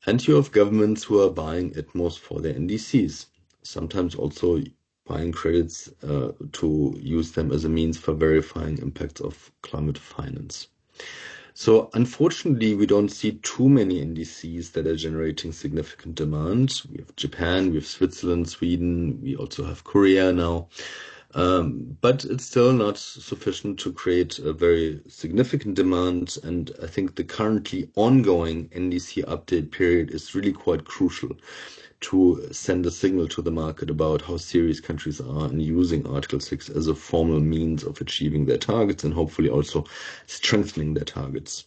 Speaker 5: And you have governments who are buying it most for their NDCs, sometimes also buying credits to use them as a means for verifying impacts of climate finance. So unfortunately, we don't see too many NDCs that are generating significant demand. We have Japan, we have Switzerland, Sweden, we also have Korea now. But it's still not sufficient to create a very significant demand. And I think the currently ongoing NDC update period is really quite crucial to send a signal to the market about how serious countries are in using Article 6 as a formal means of achieving their targets and hopefully also strengthening their targets.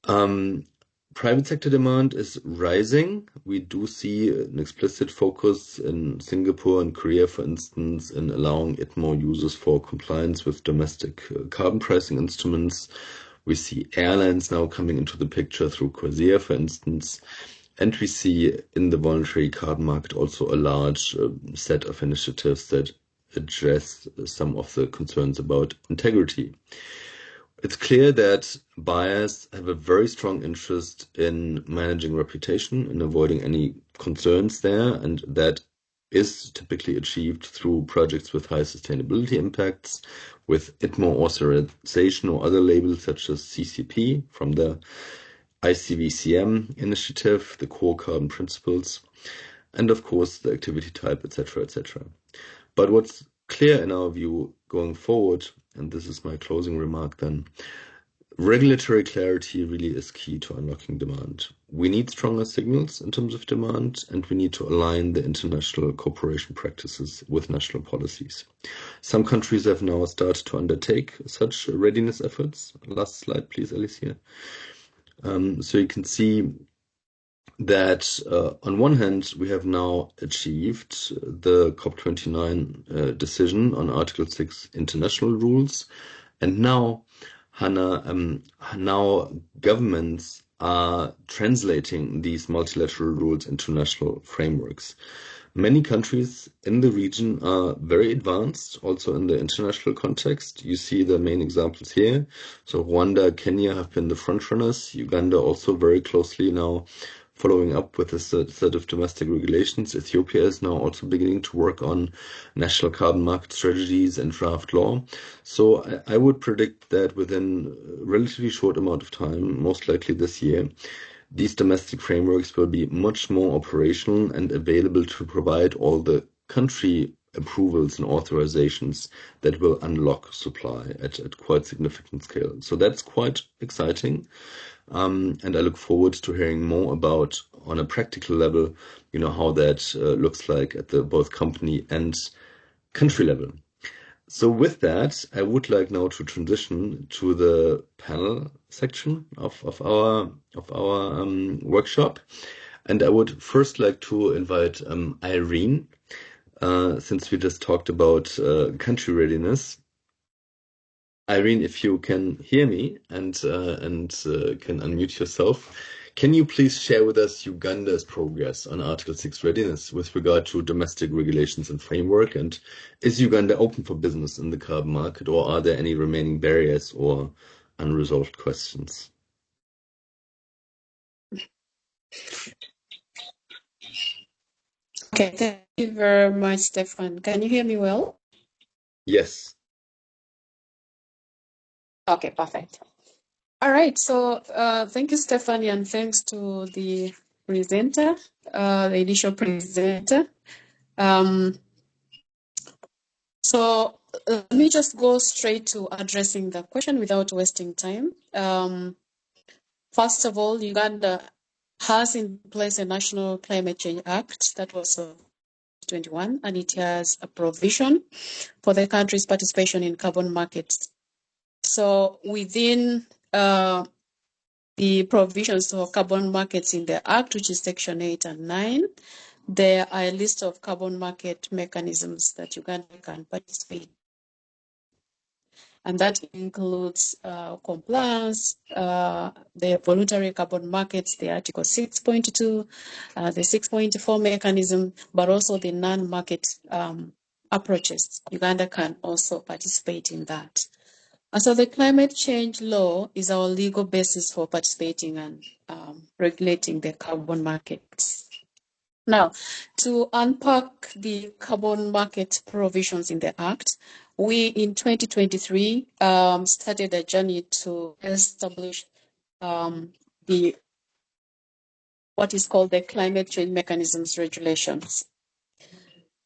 Speaker 5: Private sector demand is rising. We do see an explicit focus in Singapore and Korea, for instance, in allowing it more uses for compliance with domestic carbon pricing instruments. We see airlines now coming into the picture through Corsair, for instance. And we see in the voluntary carbon market also a large set of initiatives that address some of the concerns about integrity. It's clear that buyers have a very strong interest in managing reputation and avoiding any concerns there, and that is typically achieved through projects with high sustainability impacts, with ITMO authorization or other labels such as CCP from the ICVCM initiative, the core carbon principles, and of course the activity type, etc., etc. But what's clear in our view going forward, and this is my closing remark then, Regulatory clarity really is key to unlocking demand. We need stronger signals in terms of demand, and we need to align the international cooperation practices with national policies. Some countries have now started to undertake such readiness efforts. Last slide, please, Alicia. So you can see that on one hand, we have now achieved the COP29 decision on Article 6 international rules, and now now governments are translating these multilateral rules into national frameworks. Many countries in the region are very advanced, also in the international context. You see the main examples here. So Rwanda, Kenya have been the frontrunners. Uganda also very closely now following up with a set of domestic regulations. Ethiopia is now also beginning to work on national carbon market strategies and draft law. So I would predict that within a relatively short amount of time, most likely this year, these domestic frameworks will be much more operational and available to provide all the country approvals and authorizations that will unlock supply at quite significant scale. So that's quite exciting. And I look forward to hearing more about, on a practical level, how that looks like at the both company and country level. So with that, I would like now to transition to the panel section of our workshop, and I would first like to invite Irene, since we just talked about country readiness. Irene, if you can hear me and can unmute yourself, can you please share with us Uganda's progress on Article 6 readiness with regard to domestic regulations and framework? And is Uganda open for business in the carbon market, or are there any remaining barriers or unresolved questions?
Speaker 7: Okay, thank you very much, Stefan. Can you hear me well?
Speaker 5: Yes.
Speaker 7: Okay, perfect. All right, so thank you, Stephanie, and thanks to the presenter, the initial presenter. So let me just go straight to addressing the question without wasting time. First of all, Uganda has in place a National Climate Change Act that was 21, and it has a provision for the country's participation in carbon markets. So within the provisions of carbon markets in the Act, which is Section 8 and 9, there are a list of carbon market mechanisms that Uganda can participate. And that includes compliance, the voluntary carbon markets, the Article 6.2, the 6.4 mechanism, but also the non-market approaches. Uganda can also participate in that. And so the climate change law is our legal basis for participating and regulating the carbon markets. Now, to unpack the carbon market provisions in the Act, we in 2023 started a journey to establish the what is called the climate change mechanisms regulations.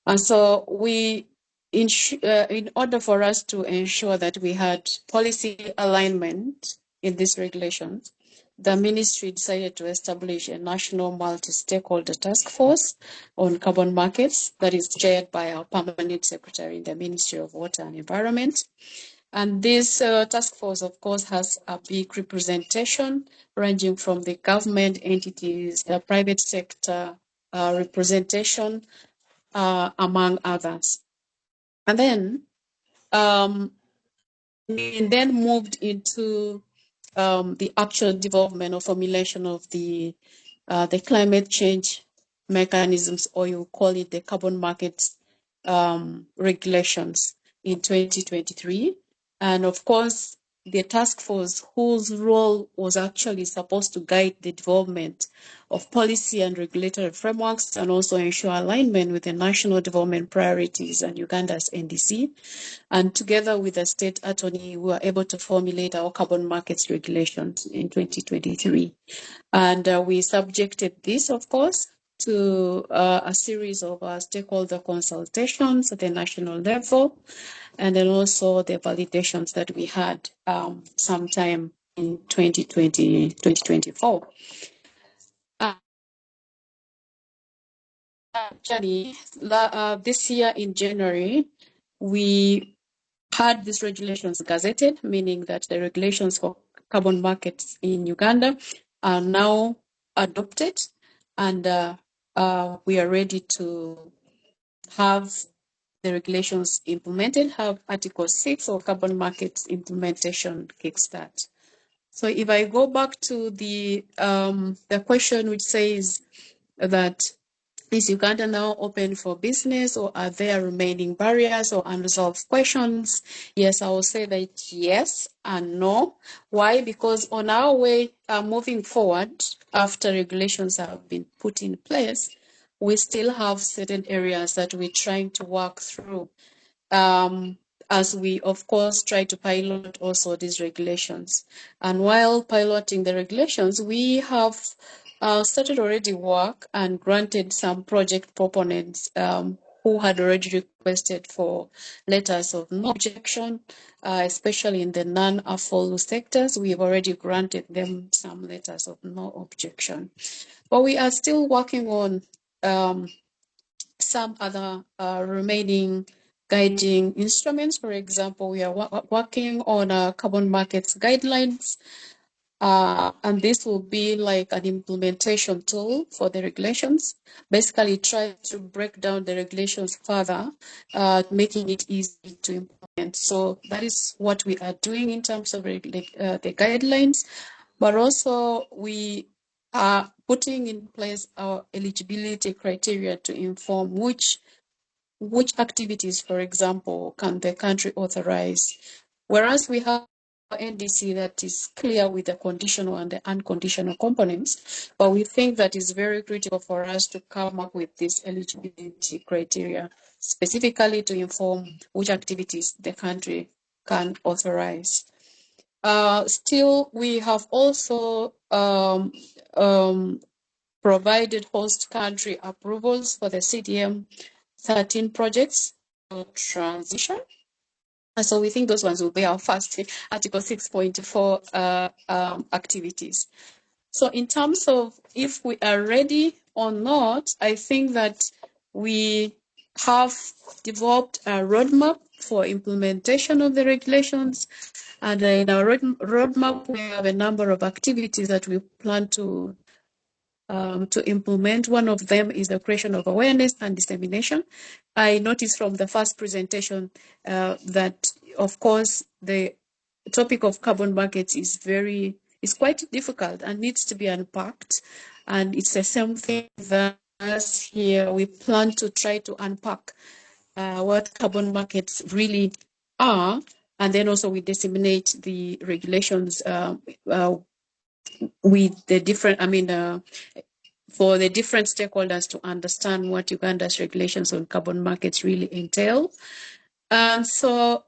Speaker 7: And so we, in order for us to ensure that we had policy alignment in these regulations, the ministry decided to establish a national multi-stakeholder task force on carbon markets that is chaired by our permanent secretary in the Ministry of Water and Environment. And this task force, of course, has a big representation ranging from the government entities, the private sector representation, among others. And then we then moved into the actual development or formulation of the climate change mechanisms, or you call it the carbon markets regulations in 2023. And of course, the task force, whose role was actually supposed to guide the development of policy and regulatory frameworks and also ensure alignment with the national development priorities and Uganda's NDC. And together with the state attorney, we were able to formulate our carbon markets regulations in 2023. And we subjected this, of course, to a series of stakeholder consultations at the national level, and then also the validations that we had sometime in 2024. Actually, this year in January, we had these regulations gazetted, meaning that the regulations for carbon markets in Uganda are now adopted, and we are ready to have the regulations implemented, have Article 6 of carbon markets implementation kickstart. So if I go back to the question which says that is Uganda now open for business, or are there remaining barriers or unresolved questions? Yes, I will say that yes and no. Why? Because on our way moving forward, after regulations have been put in place, we still have certain areas that we're trying to work through. As we, of course, try to pilot also these regulations. And while piloting the regulations, we have started already work and granted some project proponents who had already requested for letters of no objection, especially in the non-AFOLU sectors. We have already granted them some letters of no objection. But we are still working on some other remaining guiding instruments. For example, we are working on carbon markets guidelines, and this will be like an implementation tool for the regulations. Basically, try to break down the regulations further, making it easy to implement. So that is what we are doing in terms of the guidelines, but also we are putting in place our eligibility criteria to inform which activities, for example, can the country authorize. Whereas we have NDC that is clear with the conditional and the unconditional components, but we think that is very critical for us to come up with this eligibility criteria, specifically to inform which activities the country can authorize. Still, we have also provided host country approvals for the CDM 13 projects transition. And so we think those ones will be our first Article 6.4 activities. So in terms of if we are ready or not, I think that we have developed a roadmap for implementation of the regulations. And in our roadmap, we have a number of activities that we plan to implement. One of them is the creation of awareness and dissemination. I noticed from the first presentation that, of course, the topic of carbon markets is quite difficult and needs to be unpacked. And it's the same thing that us here, we plan to try to unpack what carbon markets really are, and then also we disseminate the regulations with the different, for the different stakeholders to understand what Uganda's regulations on carbon markets really entail. And so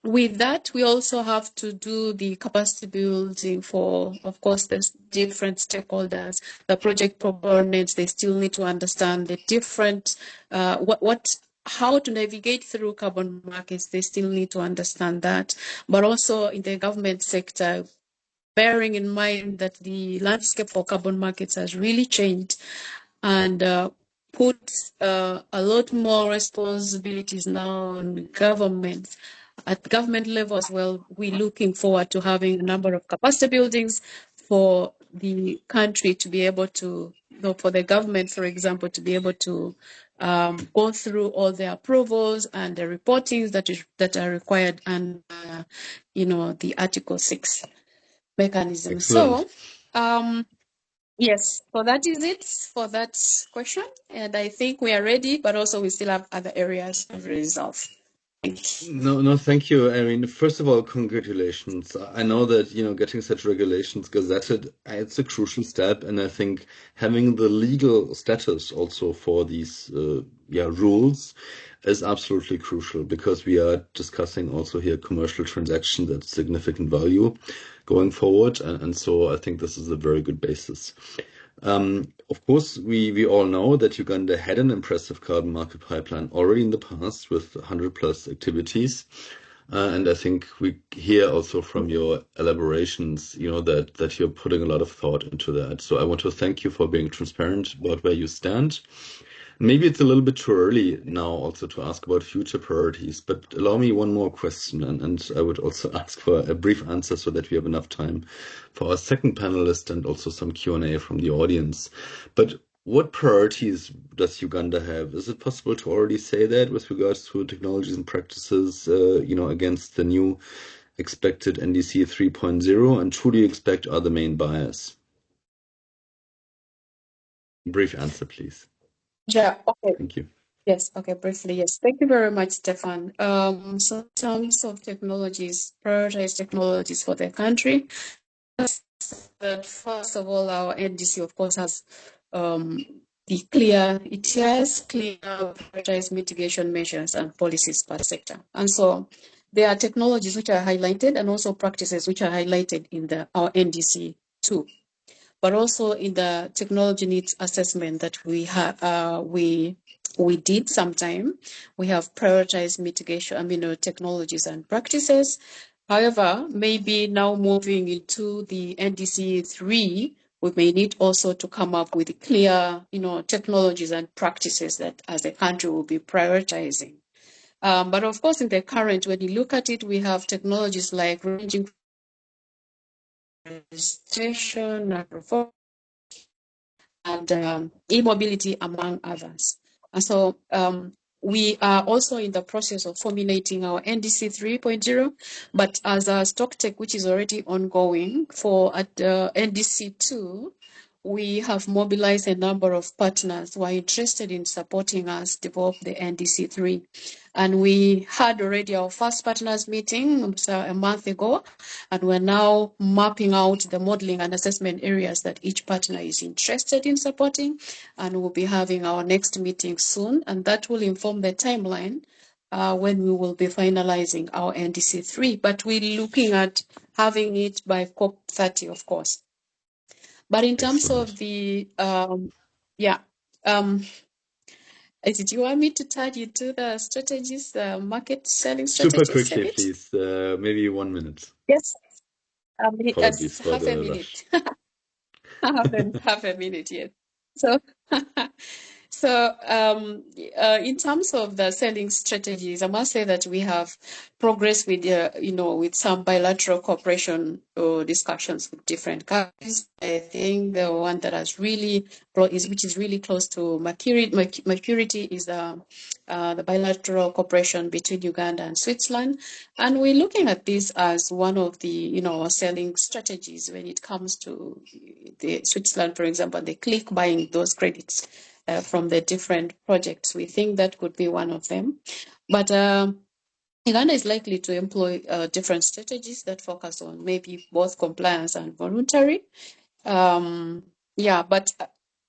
Speaker 7: with that, we also have to do the capacity building for, of course, the different stakeholders, the project proponents. They still need to understand the different, how to navigate through carbon markets. They still need to understand that. But also in the government sector, bearing in mind that the landscape for carbon markets has really changed and puts a lot more responsibilities now on governments. At government level as well, we're looking forward to having a number of capacity buildings for the country to be able to, for the government, for example, to be able to go through all the approvals and the reportings that are required under, the Article 6 mechanism.
Speaker 5: Excellent.
Speaker 7: So, yes, so that is it for that question. And I think we are ready, but also we still have other areas to resolve. Thank you.
Speaker 5: No, thank you. I mean, first of all, congratulations. I know that, getting such regulations gazetted, it's a crucial step. And I think having the legal status also for these, rules is absolutely crucial, because we are discussing also here commercial transactions at significant value going forward. And so I think this is a very good basis. Of course, we all know that Uganda had an impressive carbon market pipeline already in the past with 100 plus activities. And I think we hear also from your elaborations, that you're putting a lot of thought into that. So I want to thank you for being transparent about where you stand. Maybe it's a little bit too early now also to ask about future priorities, but allow me one more question, and I would also ask for a brief answer so that we have enough time for our second panelist and also some Q&A from the audience. But what priorities does Uganda have? Is it possible to already say that with regards to technologies and practices, against the new expected NDC 3.0, and who do you expect are the main buyers? Brief answer, please.
Speaker 7: Yeah, okay.
Speaker 5: Thank you.
Speaker 7: Yes, okay, briefly, yes. Thank you very much, Stefan. So in terms of technologies, prioritized technologies for the country, that first of all, our NDC, of course, has clear prioritized mitigation measures and policies per sector. And so there are technologies which are highlighted and also practices which are highlighted in our NDC too. But also in the technology needs assessment that we did sometime, we have prioritized mitigation, technologies and practices. However, maybe now moving into the NDC 3, we may need also to come up with clear, technologies and practices that as a country will be prioritizing. But of course, in the current, when you look at it, we have technologies like ranging registration, and e-mobility, among others. And so we are also in the process of formulating our NDC 3.0, but as a stock tech, which is already ongoing at NDC 2, we have mobilized a number of partners who are interested in supporting us develop the NDC 3. And we had already our first partners meeting a month ago, and we're now mapping out the modeling and assessment areas that each partner is interested in supporting. And we'll be having our next meeting soon, and that will inform the timeline when we will be finalizing our NDC 3. But we're looking at having it by COP30, of course. But in terms
Speaker 5: Excellent.
Speaker 7: of the, did you want me to touch into the strategies, the market selling
Speaker 5: Super
Speaker 7: strategies a
Speaker 5: quickly,
Speaker 7: bit?
Speaker 5: please. Maybe 1 minute.
Speaker 7: Yes,
Speaker 5: Apologies for
Speaker 7: half a
Speaker 5: the rush.
Speaker 7: minute. half a minute, yes. So, in terms of the selling strategies, I must say that we have progressed with, with some bilateral cooperation discussions with different countries. I think the one that which is really close to maturity is the bilateral cooperation between Uganda and Switzerland. And we're looking at this as one of the, selling strategies when it comes to the Switzerland, for example, they click buying those credits from the different projects. We think that could be one of them. But Uganda is likely to employ different strategies that focus on maybe both compliance and voluntary. But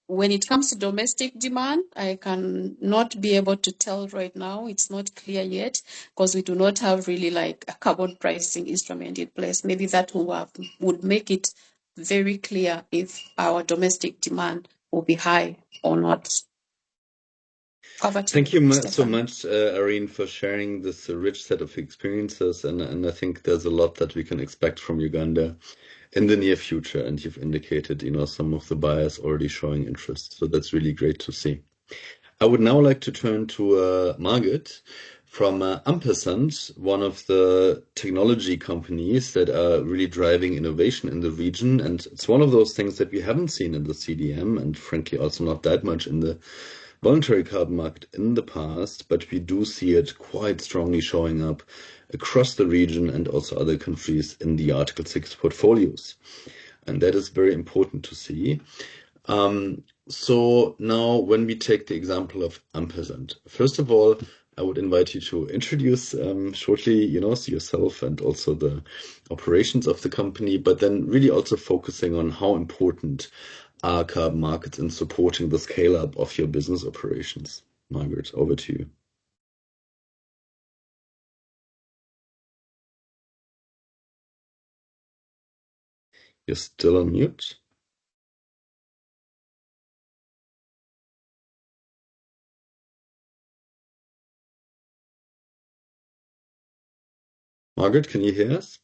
Speaker 7: when it comes to domestic demand, I can not be able to tell right now. It's not clear yet because we do not have really like a carbon pricing instrument in place. Maybe that would make it very clear if our domestic demand will be high or not. Over to
Speaker 5: Thank you so
Speaker 7: Stefan.
Speaker 5: much, Irene, for sharing this rich set of experiences. And I think there's a lot that we can expect from Uganda in the near future. And you've indicated, some of the buyers already showing interest. So that's really great to see. I would now like to turn to Margaret from Ampersand, one of the technology companies that are really driving innovation in the region. And it's one of those things that we haven't seen in the CDM, and frankly also not that much in the voluntary carbon market in the past, but we do see it quite strongly showing up across the region and also other countries in the Article 6 portfolios. And that is very important to see. So now when we take the example of Ampersand, first of all, I would invite you to introduce shortly, yourself and also the operations of the company, but then really also focusing on how important are carbon markets in supporting the scale up of your business operations. Margaret, over to you. You're still on mute. Margaret, can you hear us?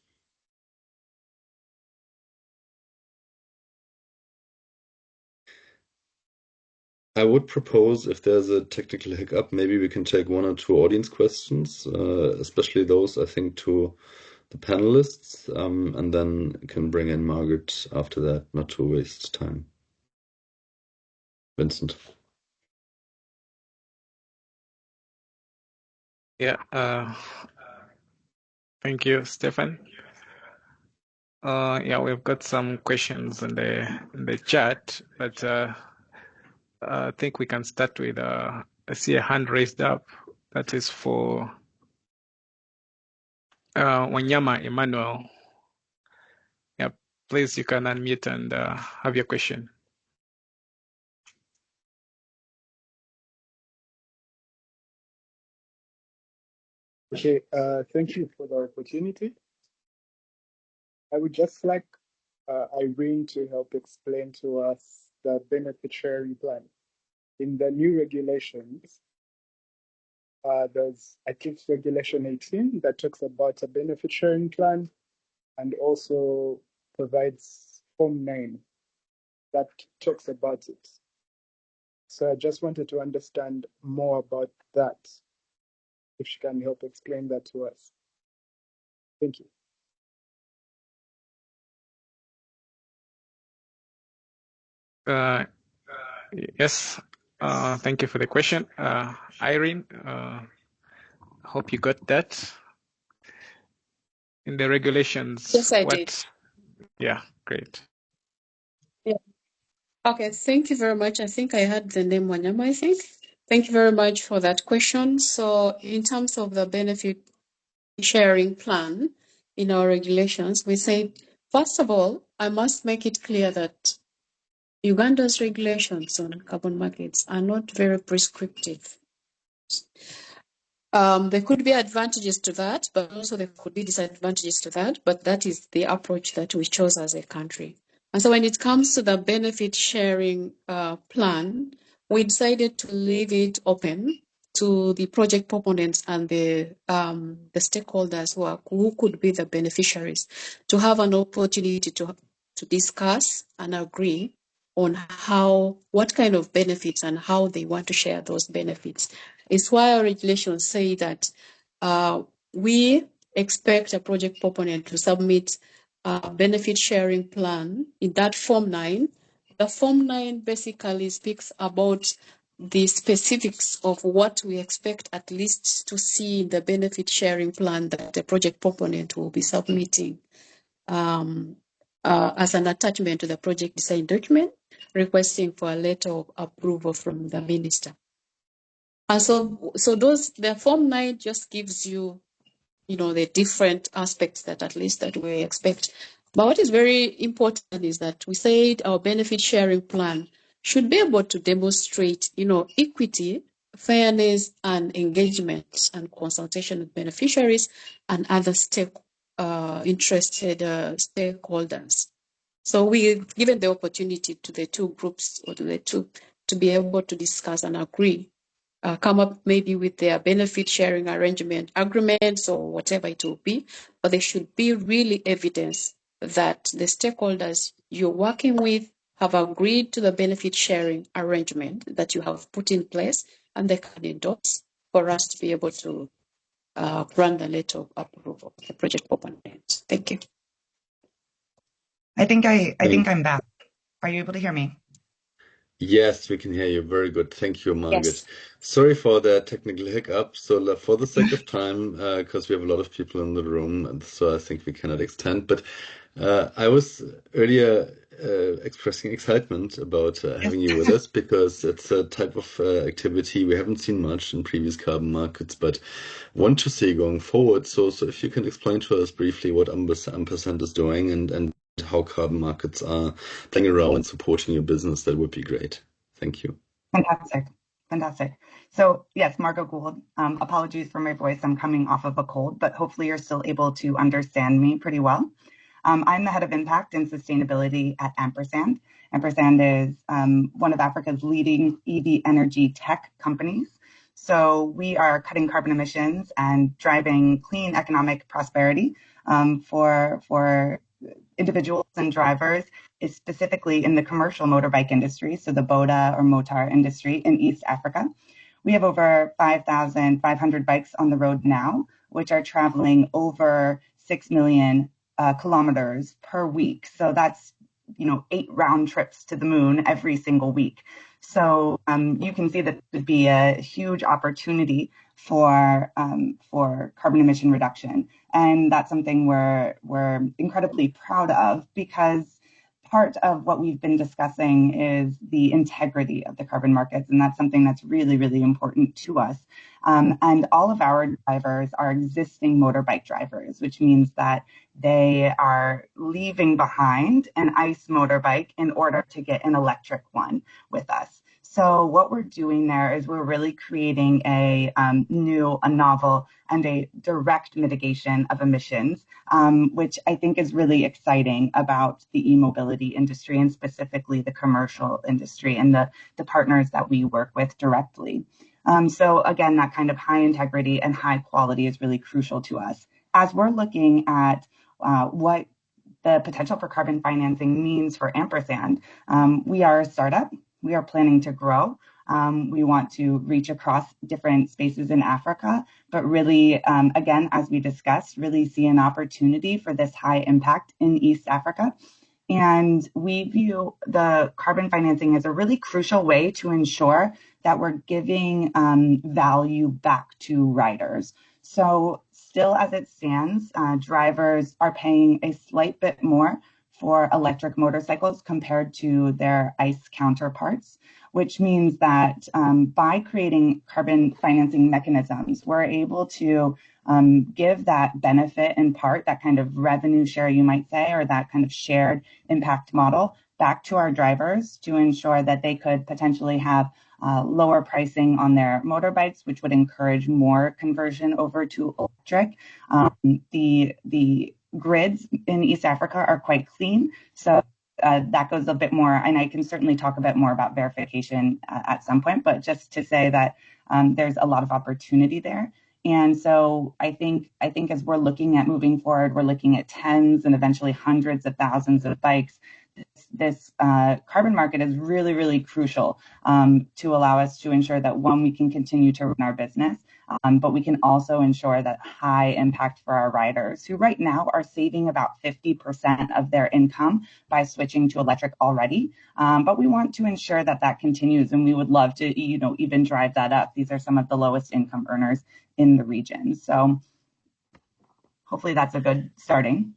Speaker 5: I would propose, if there's a technical hiccup, maybe we can take one or two audience questions, especially those, I think, to the panelists, and then can bring in Margaret after that, not to waste time. Vincent.
Speaker 2: Yeah, thank you, Stefan. Yeah, we've got some questions in the chat, but I think we can start with I see a hand raised up. That is for Wanyama Emmanuel. Yeah, please, you can unmute and have your question.
Speaker 8: Okay, thank you for the opportunity. I would just like Irene to help explain to us the benefit sharing plan. In the new regulations, there's, I think, regulation 18 that talks about a benefit sharing plan and also provides Form 9 that talks about it. So I just wanted to understand more about that, if she can help explain that to us. Thank you.
Speaker 2: Yes, thank you for the question. Irene, hope you got that. In the regulations,
Speaker 7: Yes, I did.
Speaker 2: Yeah, great.
Speaker 7: Yeah. Okay, thank you very much. I think I had the name Wanyama, I think. Thank you very much for that question. So in terms of the benefit sharing plan in our regulations, we say, first of all, I must make it clear that Uganda's regulations on carbon markets are not very prescriptive. There could be advantages to that, but also there could be disadvantages to that. But that is the approach that we chose as a country. And so when it comes to the benefit sharing plan, we decided to leave it open to the project proponents and the stakeholders who could be the beneficiaries to have an opportunity to discuss and agree on what kind of benefits and how they want to share those benefits. It's why our regulations say that we expect a project proponent to submit a benefit sharing plan in that Form 9. The Form 9 basically speaks about the specifics of what we expect at least to see in the benefit sharing plan that the project proponent will be submitting as an attachment to the project design document, requesting for a letter of approval from the minister. And so the Form 9 just gives you, the different aspects that at least that we expect. But what is very important is that we said our benefit sharing plan should be able to demonstrate, equity, fairness, and engagement and consultation with beneficiaries and other interested stakeholders. So we've given the opportunity to the two groups or to the two to be able to discuss and agree, come up maybe with their benefit sharing arrangement agreements or whatever it will be, but there should be really evidence that the stakeholders you're working with have agreed to the benefit sharing arrangement that you have put in place, and they can endorse for us to be able to grant the letter of approval of the project proponent. Thank you.
Speaker 9: I think I'm back. Are you able to hear me?
Speaker 5: Yes, we can hear you. Very good. Thank you, Margaret.
Speaker 9: Yes.
Speaker 5: Sorry for the technical hiccup. So for the sake of time, because we have a lot of people in the room, and so I think we cannot extend. But I was earlier expressing excitement about having you with us because it's a type of activity we haven't seen much in previous carbon markets, but want to see going forward. So if you can explain to us briefly what Ampersand is doing and how carbon markets are playing around and supporting your business, that would be great. Thank you.
Speaker 9: Fantastic. So yes, Margot Gould. Apologies for my voice. I'm coming off of a cold, but hopefully you're still able to understand me pretty well. I'm the head of impact and sustainability at Ampersand. Ampersand is one of Africa's leading EV energy tech companies. So we are cutting carbon emissions and driving clean economic prosperity for individuals and drivers, is specifically in the commercial motorbike industry, so the boda or motar industry in East Africa. We have over 5,500 bikes on the road now, which are traveling over 6 million kilometers per week. So that's 8 round trips to the moon every single week. So you can see that it would be a huge opportunity for carbon emission reduction, and that's something we're incredibly proud of, because part of what we've been discussing is the integrity of the carbon markets, and that's something that's really, really important to us. And all of our drivers are existing motorbike drivers, which means that they are leaving behind an ICE motorbike in order to get an electric one with us. So what we're doing there is we're really creating a novel, and a direct mitigation of emissions, which I think is really exciting about the e-mobility industry, and specifically the commercial industry and the partners that we work with directly. So again, that kind of high integrity and high quality is really crucial to us. As we're looking at what the potential for carbon financing means for Ampersand, we are a startup. We are planning to grow. We want to reach across different spaces in Africa, but really, again, as we discussed, really see an opportunity for this high impact in East Africa. And we view the carbon financing as a really crucial way to ensure that we're giving value back to riders. So still as it stands, drivers are paying a slight bit more for electric motorcycles compared to their ICE counterparts, which means that by creating carbon financing mechanisms, we're able to give that benefit in part, that kind of revenue share, you might say, or that kind of shared impact model back to our drivers to ensure that they could potentially have lower pricing on their motorbikes, which would encourage more conversion over to electric. The grids in East Africa are quite clean, so that goes a bit more, and I can certainly talk a bit more about verification at some point, but just to say that there's a lot of opportunity there. And so I think as we're looking at moving forward, we're looking at tens and eventually hundreds of thousands of bikes. This carbon market is really, really crucial to allow us to ensure that, one, we can continue to run our business, but we can also ensure that high impact for our riders, who right now are saving about 50% of their income by switching to electric already. But we want to ensure that that continues, and we would love to, even drive that up. These are some of the lowest income earners in the region. So hopefully that's a good starting.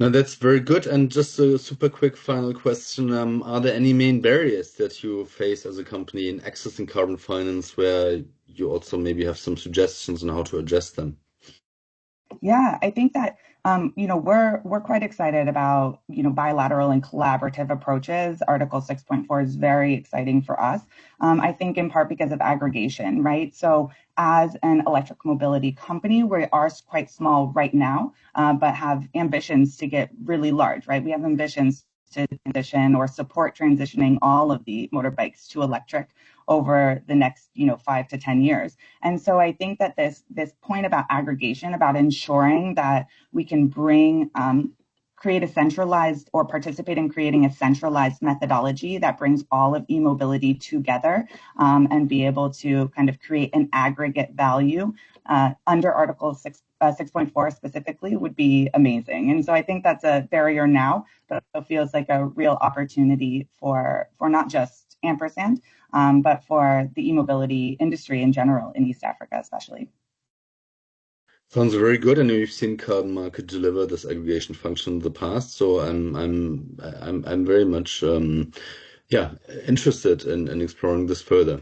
Speaker 5: No, that's very good. And just a super quick final question. Are there any main barriers that you face as a company in accessing carbon finance, where you also maybe have some suggestions on how to address them?
Speaker 9: Yeah, I think that we're quite excited about bilateral and collaborative approaches. Article 6.4 is very exciting for us. I think in part because of aggregation, right? So as an electric mobility company, we are quite small right now, but have ambitions to get really large, right? We have ambitions to transition or support transitioning all of the motorbikes to electric over the next 5 to 10 years. And so I think that this point about aggregation, about ensuring that we can create a centralized, or participate in creating a centralized methodology that brings all of e-mobility together, and be able to kind of create an aggregate value under Article 6.4 specifically would be amazing. And so I think that's a barrier now, but it feels like a real opportunity for not just Ampersand, but for the e-mobility industry in general in East Africa, especially.
Speaker 5: Sounds very good. I know you've seen Carbon Market deliver this aggregation function in the past, so I'm very much interested in exploring this further.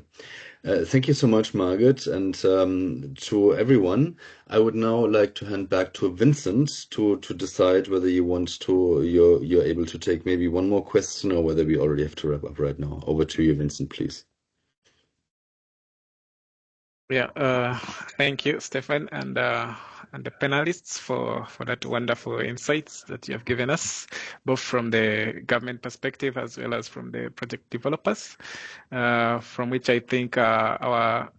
Speaker 5: Thank you so much, Margaret, and to everyone. I would now like to hand back to Vincent to decide whether you're able to take maybe one more question, or whether we already have to wrap up right now. Over to you, Vincent, please.
Speaker 2: Yeah, thank you, Stefan, and the panelists for that wonderful insights that you have given us, both from the government perspective as well as from the project developers, from which I think our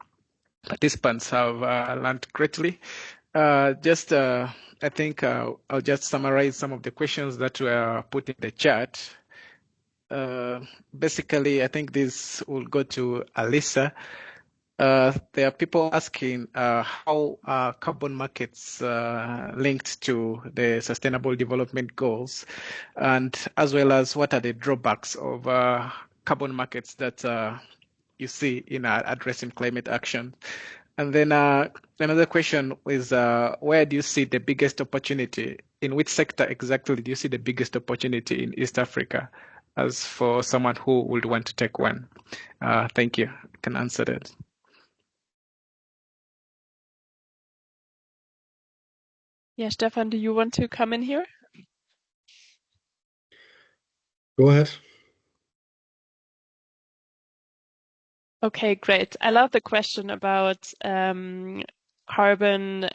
Speaker 2: participants have learned greatly. I think I'll just summarize some of the questions that were put in the chat. Basically, I think this will go to Alisa. There are people asking how are carbon markets linked to the Sustainable Development Goals, and as well as what are the drawbacks of carbon markets that you see in addressing climate action. And then another question is, where do you see the biggest opportunity? In which sector exactly do you see the biggest opportunity in East Africa? As for someone who would want to take one. Thank you. I can answer that.
Speaker 4: Yeah, Stefan, do you want to come in here?
Speaker 5: Go ahead.
Speaker 4: Okay, great. I love the question about carbon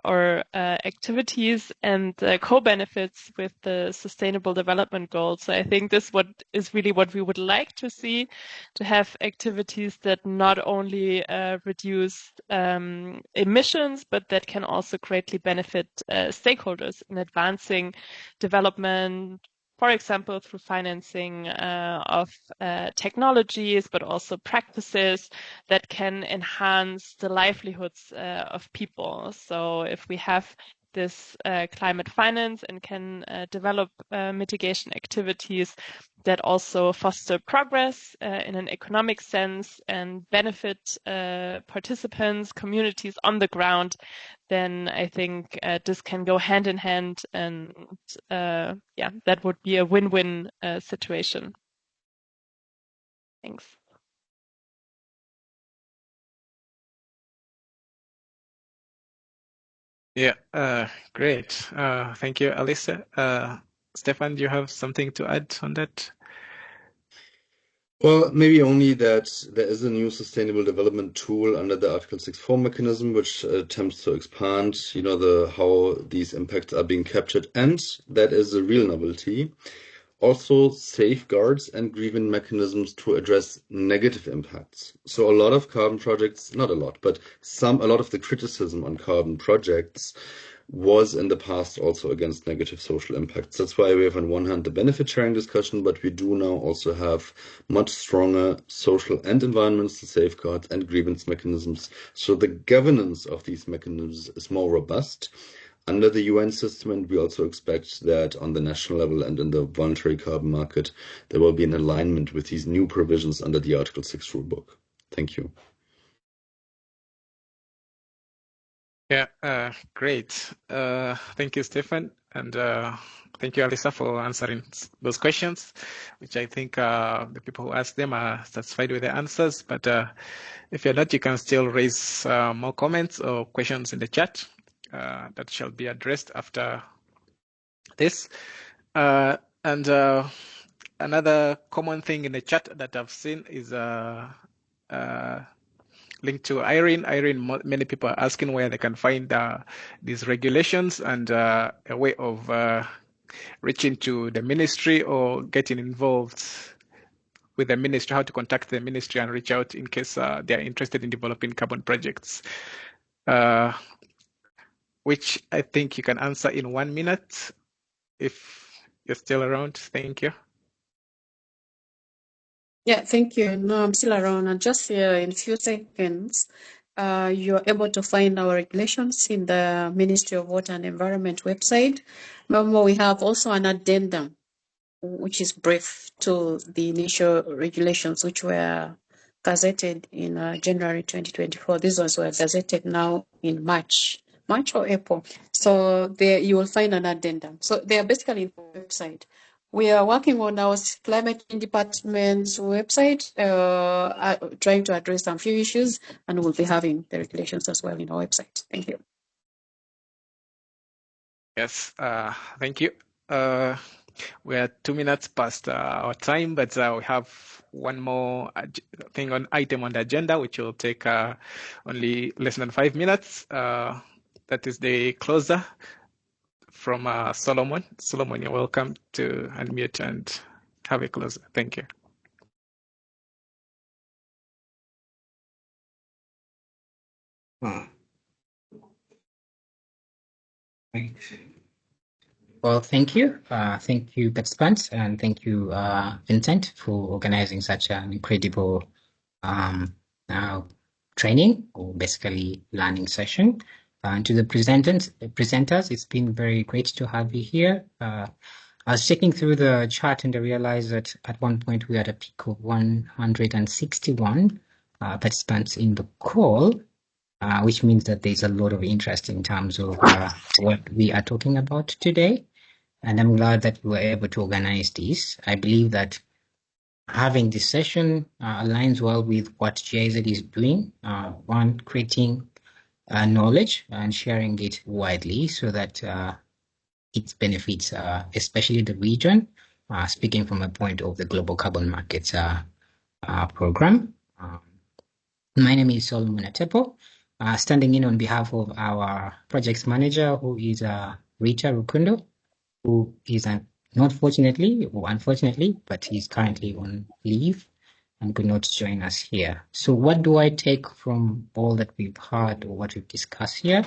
Speaker 4: or activities and co-benefits with the Sustainable Development Goals. So I think this is really what we would like to see, to have activities that not only reduce emissions, but that can also greatly benefit stakeholders in advancing development, for example, through financing of technologies, but also practices that can enhance the livelihoods of people. So if we have this climate finance and can develop mitigation activities that also foster progress in an economic sense and benefit participants, communities on the ground, then I think this can go hand in hand, and yeah, that would be a win-win situation. Thanks.
Speaker 2: Yeah, great. Thank you, Alisa. Stefan, do you have something to add on that?
Speaker 5: Well, maybe only that there is a new sustainable development tool under the Article 6.4 mechanism, which attempts to expand, how these impacts are being captured, and that is a real novelty. Also, safeguards and grievance mechanisms to address negative impacts. So a lot of carbon projects, not a lot, but a lot of the criticism on carbon projects was in the past also against negative social impacts. That's why we have on one hand the benefit sharing discussion, but we do now also have much stronger social and environmental safeguards and grievance mechanisms. So the governance of these mechanisms is more robust under the UN system, and we also expect that on the national level and in the voluntary carbon market, there will be an alignment with these new provisions under the Article 6 rulebook. Thank you.
Speaker 2: Yeah, great. Thank you, Stefan, and thank you, Alisa, for answering those questions, which I think the people who asked them are satisfied with the answers. But if you're not, you can still raise more comments or questions in the chat that shall be addressed after this. And another common thing in the chat that I've seen is linked to Irene. Irene, many people are asking where they can find these regulations and a way of reaching to the ministry or getting involved with the ministry, how to contact the ministry and reach out in case they are interested in developing carbon projects, which I think you can answer in 1 minute if you're still around. Thank you.
Speaker 7: Yeah, thank you. No, I'm still around. And just in a few seconds, you're able to find our regulations in the Ministry of Water and Environment website. Remember, we have also an addendum, which is brief to the initial regulations, which were gazetted in January 2024. These ones were gazetted now in March or April. So there you will find an addendum. So they are basically in the website. We are working on our climate change department's website, trying to address some few issues, and we'll be having the regulations as well in our website. Thank you.
Speaker 2: Yes, thank you. We are 2 minutes past our time, but we have one more item on the agenda, which will take only less than 5 minutes. That is the closer from Solomon. Solomon, you're welcome to unmute and have a closer. Thank you.
Speaker 10: Right. Well, thank you. Thank you, participants, and thank you, Vincent, for organizing such an incredible training or basically learning session. And to the presenters, it's been very great to have you here. I was checking through the chart and I realized that at one point we had a peak of 161 participants in the call, which means that there's a lot of interest in terms of what we are talking about today. And I'm glad that we were able to organize this. I believe that having this session aligns well with what GIZ is doing. One, creating knowledge and sharing it widely so that it benefits especially the region, speaking from a point of the Global Carbon Markets program. My name is Solomon Atepo, standing in on behalf of our projects manager, who is Rita Rukundo, who is not fortunately or unfortunately, but he's currently on leave and could not join us here. So what do I take from all that we've heard or what we've discussed here?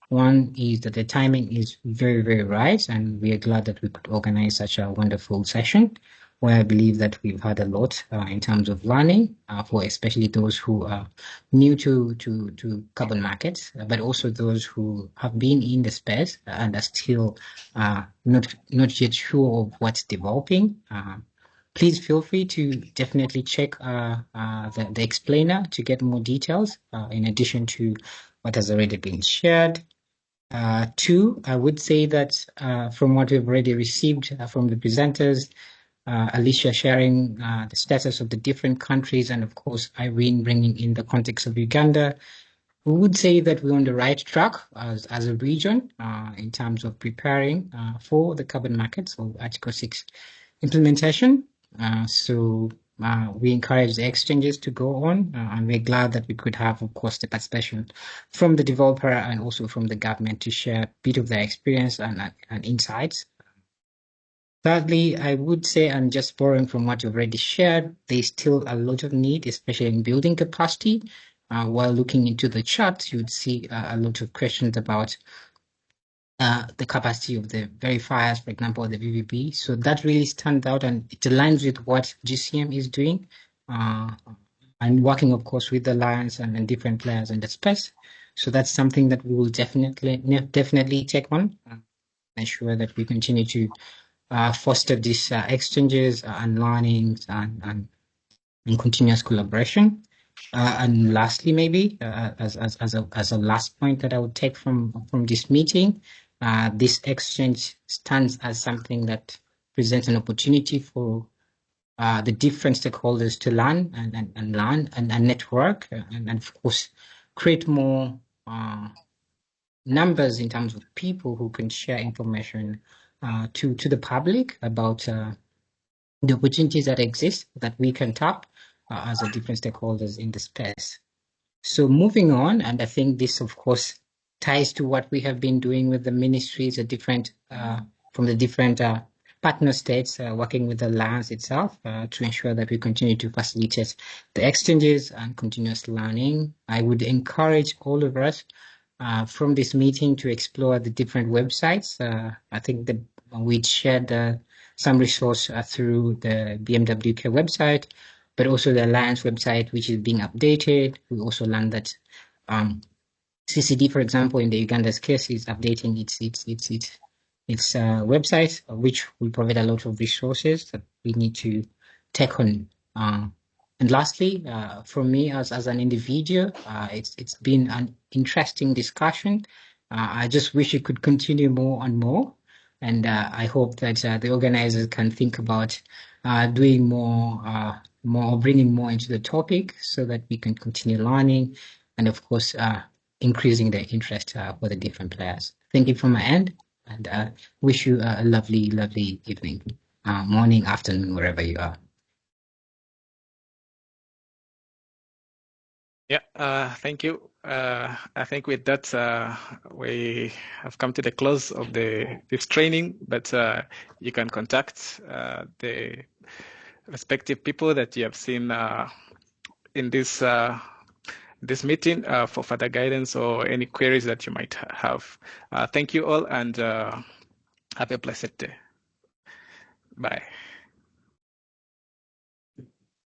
Speaker 10: One is that the timing is very, very right, and we are glad that we could organize such a wonderful session where I believe that we've had a lot in terms of learning for especially those who are new to carbon markets, but also those who have been in the space and are still not yet sure of what's developing. Please feel free to definitely check the explainer to get more details in addition to what has already been shared. Two, I would say that from what we've already received from the presenters, Alicia sharing the status of the different countries, and of course, Irene bringing in the context of Uganda, we would say that we're on the right track as a region in terms of preparing for the carbon markets or Article 6 implementation. So we encourage the exchanges to go on, and we're glad that we could have, of course, the participation from the developer and also from the government to share a bit of their experience and insights. Thirdly, I would say, and just borrowing from what you've already shared, there's still a lot of need, especially in building capacity. While looking into the chart, you would see a lot of questions about the capacity of the verifiers, for example, the VVB. So that really stands out and it aligns with what GCM is doing and working, of course, with the Alliance and different players in the space. So that's something that we will definitely take on, ensure that we continue to foster these exchanges and learnings and continuous collaboration. And lastly, maybe as a last point that I would take from this meeting, this exchange stands as something that presents an opportunity for the different stakeholders to learn and learn and network and of course create more numbers in terms of people who can share information to the public about the opportunities that exist that we can tap as a different stakeholders in the space. So moving on, and I think this, of course, ties to what we have been doing with the ministries, from the different partner states, working with the Alliance itself to ensure that we continue to facilitate the exchanges and continuous learning. I would encourage all of us from this meeting to explore the different websites. I think that we shared some resource through the BMWK website, but also the Alliance website, which is being updated. We also learned that CCD, for example, in the Uganda's case, is updating its website, which will provide a lot of resources that we need to take on. And lastly, for me as an individual, it's been an interesting discussion. I just wish it could continue more and more. And I hope that the organizers can think about doing more, bringing more into the topic so that we can continue learning and, of course, increasing the interest for the different players. Thank you from my end and wish you a lovely, lovely evening, morning, afternoon, wherever you are.
Speaker 2: Yeah, thank you. I think with that, we have come to the close of this training, but you can contact the respective people that you have seen in this this meeting for further guidance or any queries that you might have. Thank you all, and have a blessed day. Bye.